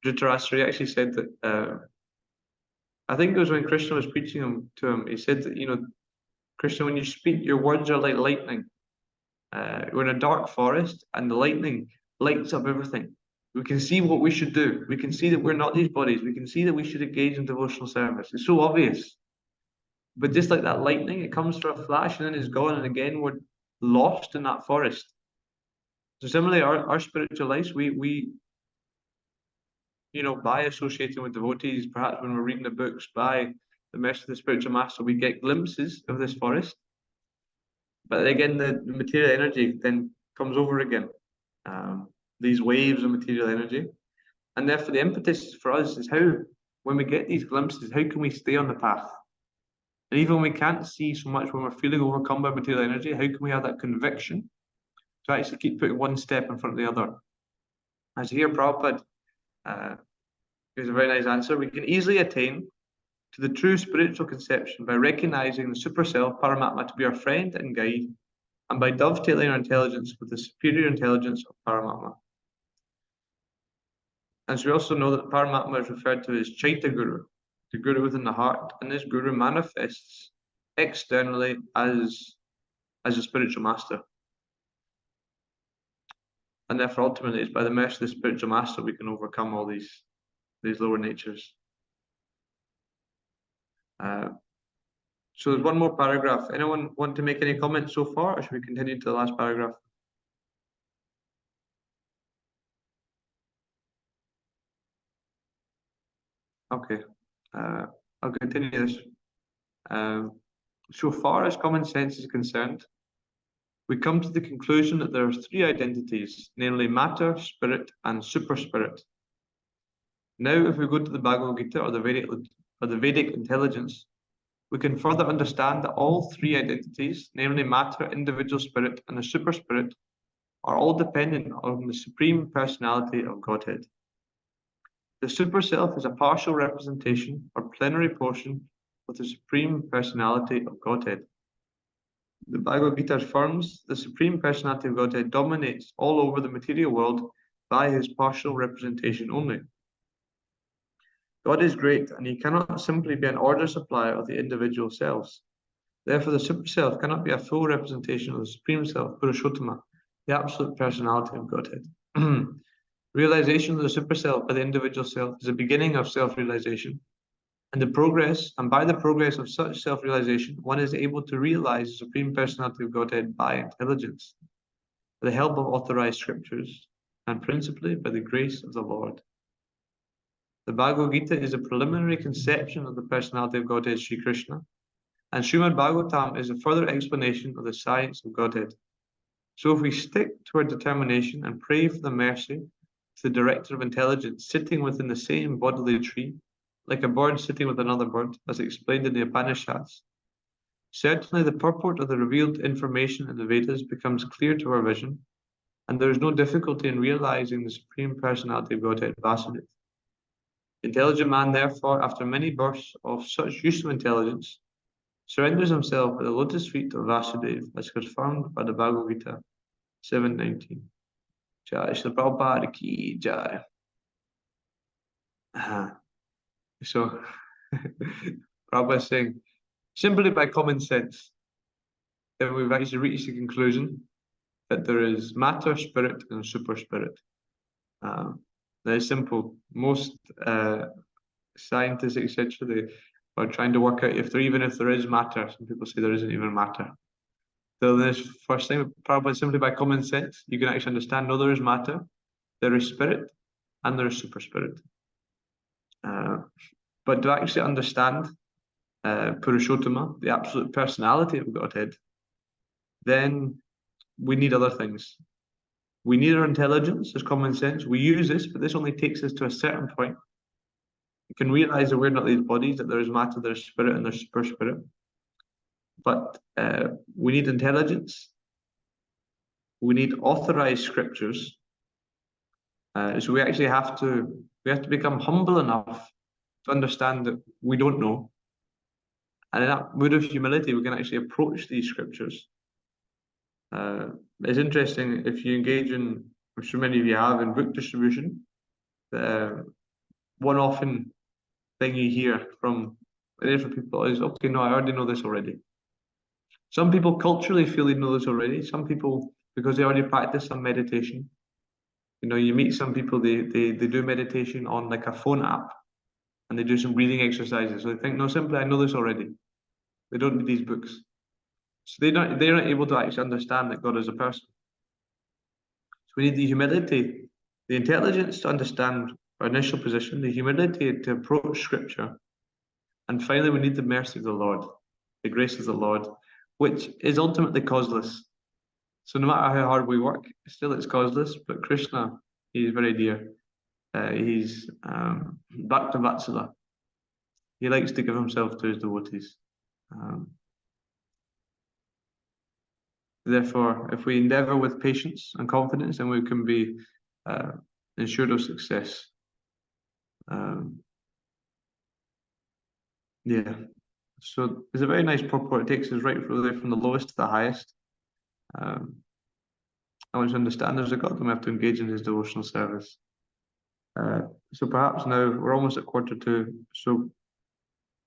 Dhritarashtra actually said that, I think it was when Krishna was preaching to him, he said that, you know, Krishna, when you speak, your words are like lightning. We're in a dark forest and the lightning lights up everything. We can see what we should do. We can see that we're not these bodies. We can see that we should engage in devotional service. It's so obvious. But just like that lightning, it comes for a flash and then it's gone, and again we're lost in that forest. So similarly, our spiritual lives, we you know, by associating with devotees, perhaps when we're reading the books, by the mercy of the spiritual master, we get glimpses of this forest. But again, the material energy then comes over again. These waves of material energy. And therefore the impetus for us is how, when we get these glimpses, how can we stay on the path? And even when we can't see so much, when we're feeling overcome by material energy, how can we have that conviction to actually keep putting one step in front of the other? As here, Prabhupada gives a very nice answer. We can easily attain to the true spiritual conception by recognizing the super self, Paramatma, to be our friend and guide, and by dovetailing our intelligence with the superior intelligence of Paramatma. And so we also know that Paramatma is referred to as Chaita Guru, the Guru within the heart, and this Guru manifests externally as a spiritual master. And therefore, ultimately, it's by the mercy of the spiritual master we can overcome all these lower natures. So there's one more paragraph. Anyone want to make any comments so far, or should we continue to the last paragraph? Okay, I'll continue this. So far as common sense is concerned, we come to the conclusion that there are three identities, namely matter, spirit, and super spirit. Now, if we go to the Bhagavad Gita or the Vedic intelligence, we can further understand that all three identities, namely matter, individual spirit, and the super spirit, are all dependent on the Supreme Personality of Godhead. The super self is a partial representation or plenary portion of the Supreme Personality of Godhead. The Bhagavad Gita affirms the Supreme Personality of Godhead dominates all over the material world by his partial representation only. God is great, and he cannot simply be an order supplier of the individual selves. Therefore, the super self cannot be a full representation of the Supreme Self, Purushottama, the absolute personality of Godhead. Realization of the super self by the individual self is the beginning of self-realization. And by the progress of such self-realization, one is able to realize the Supreme Personality of Godhead by intelligence, with the help of authorized scriptures, and principally by the grace of the Lord. The Bhagavad Gita is a preliminary conception of the personality of Godhead Sri Krishna, and Srimad Bhagavatam is a further explanation of the science of Godhead. So if we stick to our determination and pray for the mercy to the director of intelligence sitting within the same bodily tree, like a bird sitting with another bird, as explained in the Upanishads, certainly the purport of the revealed information in the Vedas becomes clear to our vision, and there is no difficulty in realizing the Supreme Personality of Godhead, Vasudeva. The intelligent man, therefore, after many bursts of such useful intelligence, surrenders himself at the lotus feet of Vasudeva, as confirmed by the Bhagavad Gita 7:19. Jai Srila Prabhupada ki Jai. So, Prabhupada is saying, simply by common sense, that we've actually reached the conclusion that there is matter, spirit, and super spirit. Very simple. Most scientists, etc., they are trying to work out if there is matter. Some people say there isn't even matter. So this first thing, probably simply by common sense, you can actually understand, no, there is matter, there is spirit, and there is super spirit. But to actually understand Purushottama, the absolute personality of Godhead, then we need other things. We need our intelligence, as common sense. We use this, but this only takes us to a certain point. You can realize that we're not these bodies, that there is matter, there's spirit, and there's super spirit. But we need intelligence. We need authorized scriptures. So we actually have to become humble enough to understand that we don't know. And in that mood of humility, we can actually approach these scriptures. It's interesting, if you engage in, I'm sure many of you have, in book distribution, one often thing you hear from different people is, okay, no, I already know this already. Some people culturally feel they know this already. Some people, because they already practice some meditation. You know, you meet some people, they do meditation on like a phone app, and they do some breathing exercises. So they think, no, simply I know this already. They don't need these books. So they're not able to actually understand that God is a person. So we need the humility, the intelligence to understand our initial position, the humility to approach scripture. And finally, we need the mercy of the Lord, the grace of the Lord, which is ultimately causeless. So no matter how hard we work, still it's causeless. But Krishna, he is very dear. He's Bhakta Vatsala. He likes to give himself to his devotees. Therefore, if we endeavor with patience and confidence, then we can be ensured of success. Yeah. So it's a very nice purport. It takes us right from the lowest to the highest. I want to understand there's a God, and we have to engage in his devotional service. So perhaps now we're almost at 1:45. So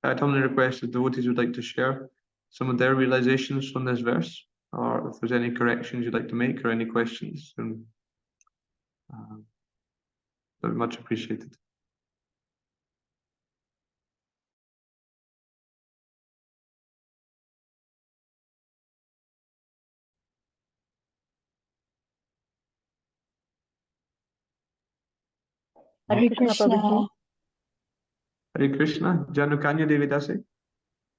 Tomlin requests if devotees would like to share some of their realizations from this verse, or if there's any corrections you'd like to make or any questions, then that would be much appreciated. Hare Krishna, Prabhuji. Hare Krishna. Janukanya Devidasi.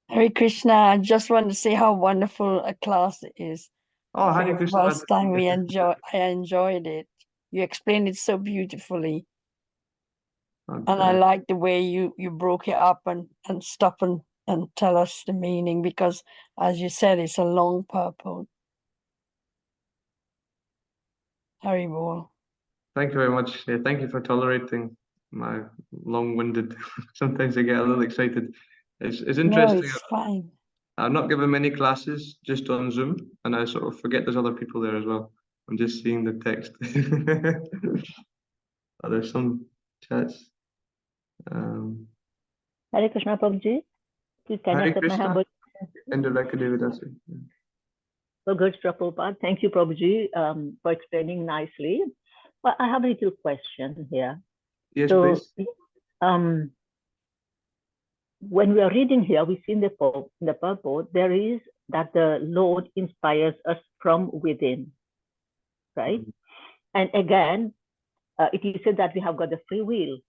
Hare Krishna. I just want to say how wonderful a class it is. Oh, For Hare the Krishna. first time I enjoyed it. You explained it so beautifully. And I like the way you broke it up and stop and tell us the meaning, because as you said, it's a long purport. Hari Bol. Thank you very much. Yeah, thank you for tolerating my long-winded. Sometimes I get a little excited. It's interesting. No, it's fine. I'm not giving many classes, just on Zoom, and I sort of forget there's other people there as well. I'm just seeing the text. There's some chats. Hare Krishna, Prabhuji. Please can Hare I accept my Krishna. humble? Indulekha Devidasi. So good, Prabhupada. Thank you, Prabhuji, for explaining nicely. Well, I have a little question here. Yes, So, please. when we are reading here, we see in the purport, there is that the Lord inspires us from within, right? And again, it is said that we have got the free will.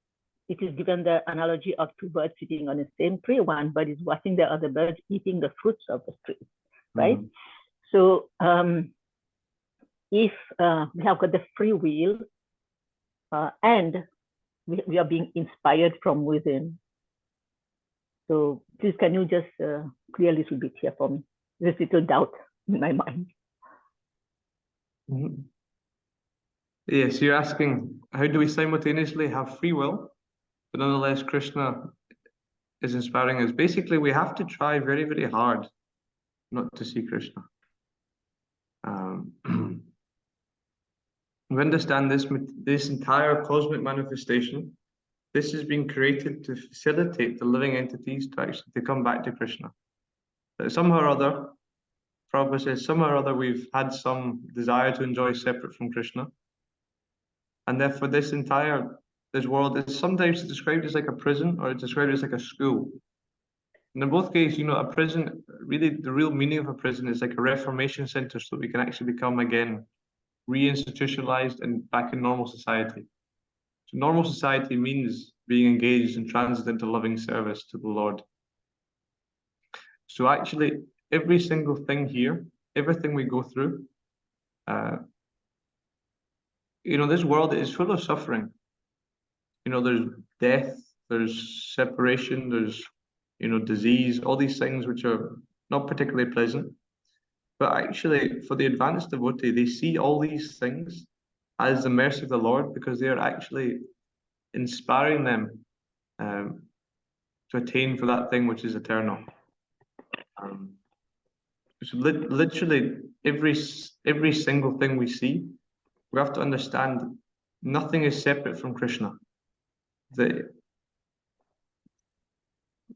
It is given the analogy of two birds sitting on the same tree. One bird is watching the other bird eating the fruits of the tree, right? So if we have got the free will and we are being inspired from within, so please can you just clear a little bit here for me? There's a little doubt in my mind. Yes, you're asking, how do we simultaneously have free will, but nonetheless Krishna is inspiring us? Basically, we have to try very, very hard not to see Krishna. We We understand this entire cosmic manifestation. This has been created to facilitate the living entities to come back to Krishna. That somehow or other, Prabhupada says, somehow or other we've had some desire to enjoy separate from Krishna. And therefore this world is sometimes described as like a prison, or it's described as like a school. And in both cases, a prison, really the real meaning of a prison is like a reformation center so that we can actually become again reinstitutionalized and back in normal society. So normal society means being engaged in transcendental loving service to the Lord. So actually, every single thing here, everything we go through, this world is full of suffering. There's death, there's separation, there's, disease, all these things which are not particularly pleasant. But actually, for the advanced devotee, they see all these things as the mercy of the Lord because they are actually inspiring them to attain for that thing which is eternal. So literally, every single thing we see, we have to understand nothing is separate from Krishna.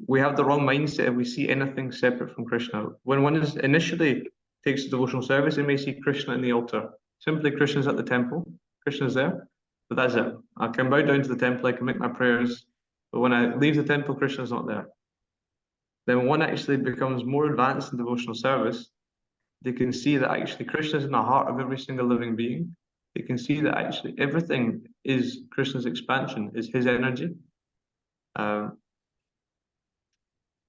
We have the wrong mindset if we see anything separate from Krishna. When one is initially takes devotional service, they may see Krishna in the altar. Simply Krishna's at the temple, Krishna's there, but that's it. I can bow down to the temple, I can make my prayers, but when I leave the temple, Krishna's not there. Then when one actually becomes more advanced in devotional service, they can see that actually Krishna is in the heart of every single living being. They can see that actually everything is Krishna's expansion, is his energy. And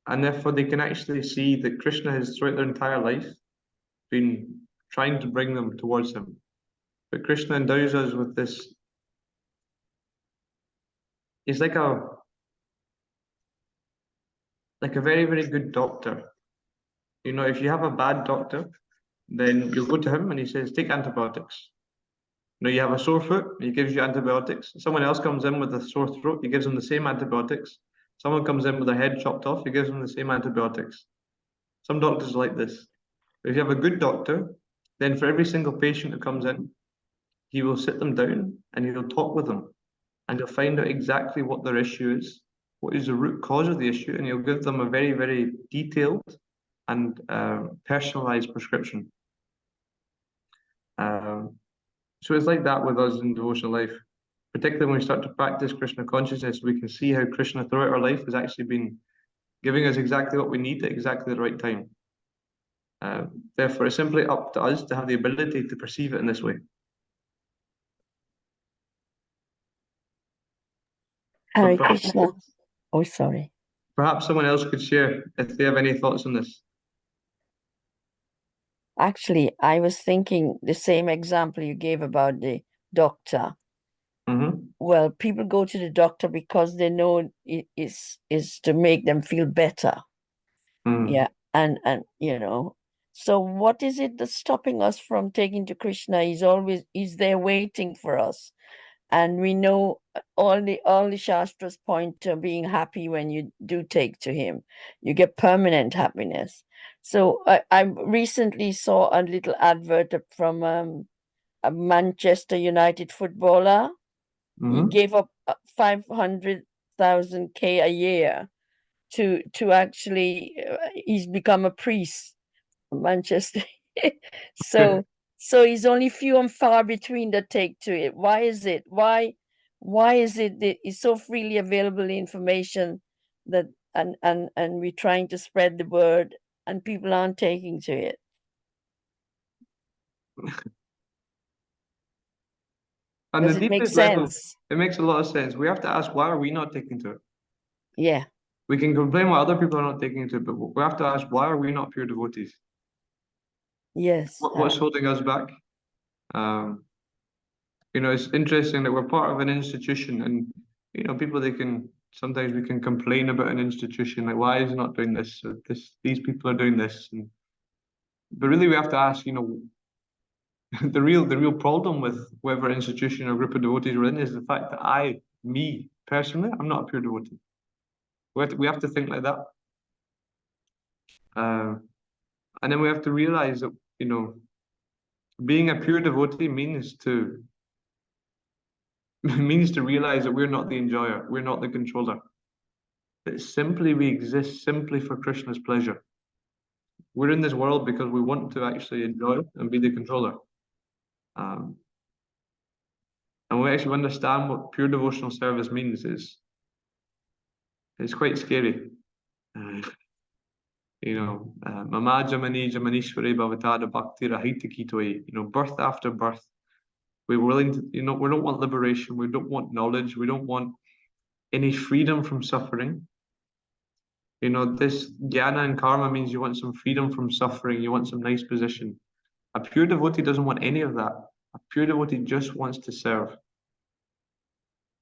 therefore they can actually see that Krishna has throughout their entire life been trying to bring them towards him. But Krishna endows us with this. He's like a very, very good doctor. If you have a bad doctor, then you'll go to him and he says, take antibiotics. You have a sore foot, he gives you antibiotics. Someone else comes in with a sore throat, he gives them the same antibiotics. Someone comes in with their head chopped off, he gives them the same antibiotics. Some doctors are like this. But if you have a good doctor, then for every single patient who comes in, he will sit them down and he'll talk with them. And he'll find out exactly what their issue is, what is the root cause of the issue, and he'll give them a very, very detailed and personalized prescription. So it's like that with us in devotional life. Particularly when we start to practice Krishna consciousness, we can see how Krishna throughout our life has actually been giving us exactly what we need at exactly the right time. Therefore, it's simply up to us to have the ability to perceive it in this way. Hare Krishna. Oh, sorry. Perhaps someone else could share if they have any thoughts on this. Actually, I was thinking the same example you gave about the doctor. Mm-hmm. Well, people go to the doctor because they know it is to make them feel better. Yeah, and so what is it that's stopping us from taking to Krishna? He's there waiting for us. And we know all the Shastras point to being happy when you do take to him. You get permanent happiness. So I recently saw a little advert from a Manchester United footballer. He gave up 500,000 a year to actually he's become a priest in Manchester. So it's only few and far between that take to it. Why is it? Why is it that it's so freely available information that and we're trying to spread the word and people aren't taking to it? On Does the it make deepest level, sense? it makes a lot of sense. We have to ask, why are we not taking to it? Yeah. We can complain why other people are not taking to it, but we have to ask, why are we not pure devotees? Yes. What's holding us back? It's interesting that we're part of an institution, and people sometimes we can complain about an institution, like why is it not doing this? Or these people are doing this, but really we have to ask, the real problem with whatever institution or group of devotees we're in is the fact that me personally, I'm not a pure devotee. We have to think like that. And then we have to realize that, being a pure devotee means to means to realize that we're not the enjoyer, we're not the controller. That simply we exist simply for Krishna's pleasure. We're in this world because we want to actually enjoy and be the controller. And we actually understand what pure devotional service means is it's quite scary. Mama Jamani Jamanishwari Bhavatada Bhakti Rahita Kitoi, birth after birth. We're willing to, we don't want liberation, we don't want knowledge, we don't want any freedom from suffering. This jnana and karma means you want some freedom from suffering, you want some nice position. A pure devotee doesn't want any of that. A pure devotee just wants to serve.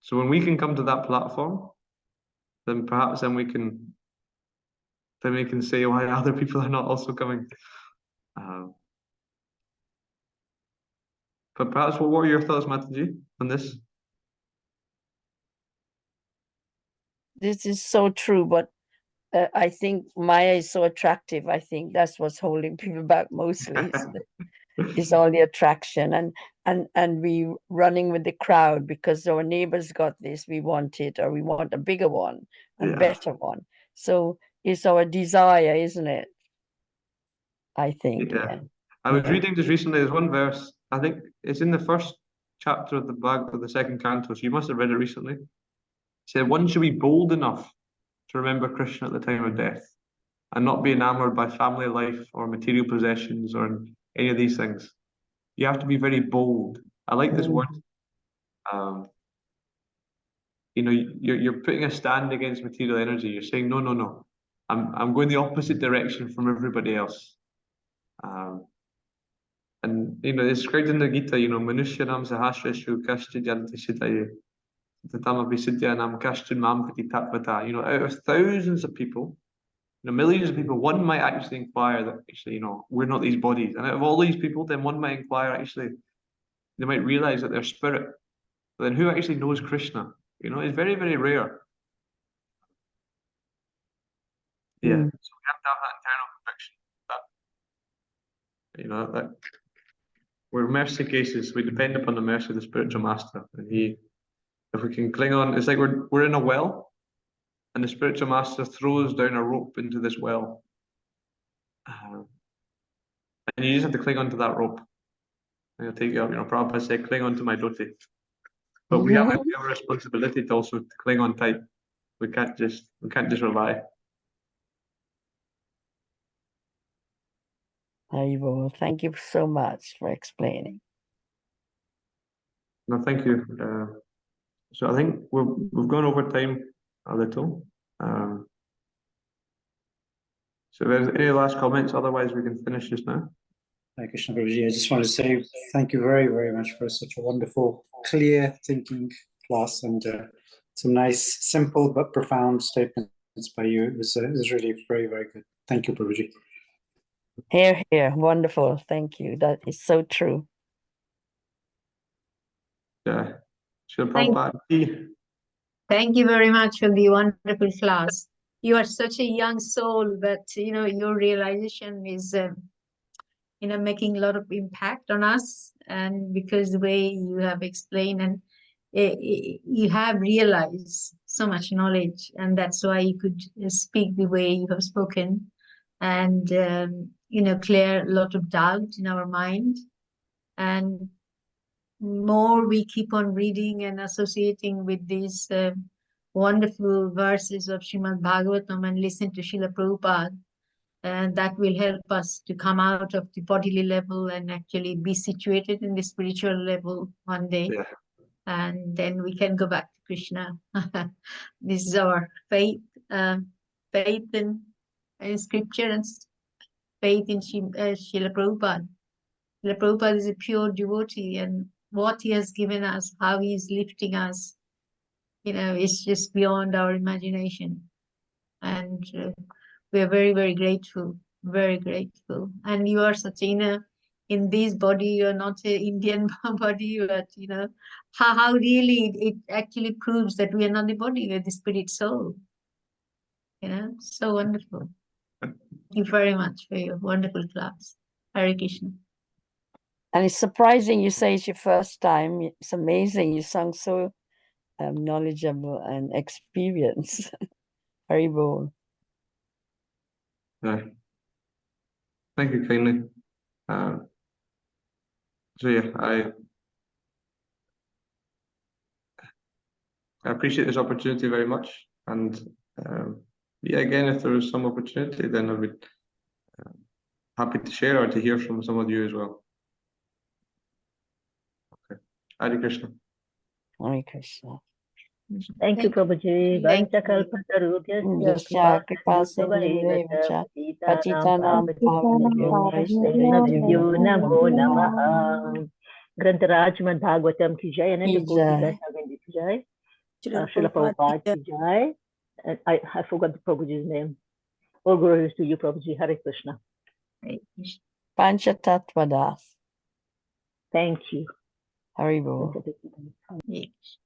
So when we can come to that platform, then perhaps we can say why other people are not also coming. But perhaps what were your thoughts, Mataji, on this? This is so true, but I think Maya is so attractive. I think that's what's holding people back mostly. It's all the attraction and we running with the crowd because our neighbors got this, we want it, or we want a bigger one and better one. So it's our desire, isn't it? I think. Yeah. I was reading just recently, there's one verse, I think it's in the first chapter of the Bhagavad, the second canto, so you must have read it recently. It said, one should be bold enough to remember Krishna at the time of death and not be enamored by family life or material possessions or any of these things. You have to be very bold. I like this word. You're putting a stand against material energy. You're saying, no. I'm going the opposite direction from everybody else. And it's described in the Gita, Manushyanam sahasrashu kashti janti siddhaye tatamapi siddhyanam kashtin mampati tattvata. Out of thousands of people, millions of people, one might actually inquire that actually, we're not these bodies. And out of all these people, then one might inquire actually, they might realize that they're spirit. But then who actually knows Krishna? It's very, very rare. Yeah. So we have to have that internal conviction that we're mercy cases. We depend upon the mercy of the spiritual master, and if we can cling on, it's like we're in a well, and the spiritual master throws down a rope into this well, and you just have to cling onto that rope. And he'll take you up. Prabhupada said, "Cling onto my dhoti." But we have a responsibility to also cling on tight. We can't just rely. Haribol, thank you so much for explaining. No, thank you. So I think we've gone over time a little. So if there's any last comments, otherwise we can finish just now. Hare Krishna, Prabhuji. I just want to say thank you very, very much for such a wonderful, clear thinking class and some nice, simple but profound statements by you. It was really very, very good. Thank you, Prabhuji. Here, wonderful. Thank you. That is so true. Yeah. Thank you very much for the wonderful class. You are such a young soul, but your realization is making a lot of impact on us, and because the way you have explained and you have realized so much knowledge, and that's why you could speak the way you have spoken and clear a lot of doubt in our mind. And more we keep on reading and associating with these wonderful verses of Srimad Bhagavatam and listen to Srila Prabhupada, and that will help us to come out of the bodily level and actually be situated in the spiritual level one day. Yeah. And then we can go back to Krishna. This is our faith, faith in scripture and faith in Srila Prabhupada. Srila Prabhupada is a pure devotee, and what he has given us, how he is lifting us, it's just beyond our imagination. And we are very, very grateful, very grateful. And you are such in this body, you are not an Indian body, but how really it actually proves that we are not the body, we are the spirit soul. So wonderful. Thank you very much for your wonderful class. Hare Krishna. And it's surprising you say it's your first time. It's amazing. You sound so knowledgeable and experienced. Very bold. Thank you kindly. So yeah, I appreciate this opportunity very much, and yeah, again, if there was some opportunity, then I would happy to share or to hear from some of you as well. Okay, Hare Krishna. Hare Krishna. Thank you, Prabhuji. Thank you. Vanchakalpatarubhyasya Yasya kripa कृपासिन्धुभ्यैव च sindhureva पतितानां patitanam पावनेभ्यो वैष्णवेभ्यो नमो नमः. ग्रंथराज श्रीमद् भागवतम की जय, अनंत Ki कोटि jai. की जय, Srila Srila Prabhupada की जय. And I forgot the Prabhuji's name. All glories to you, Prabhuji. Hare Krishna. Panca Tattva Das. Thank you. Haribol. Yes.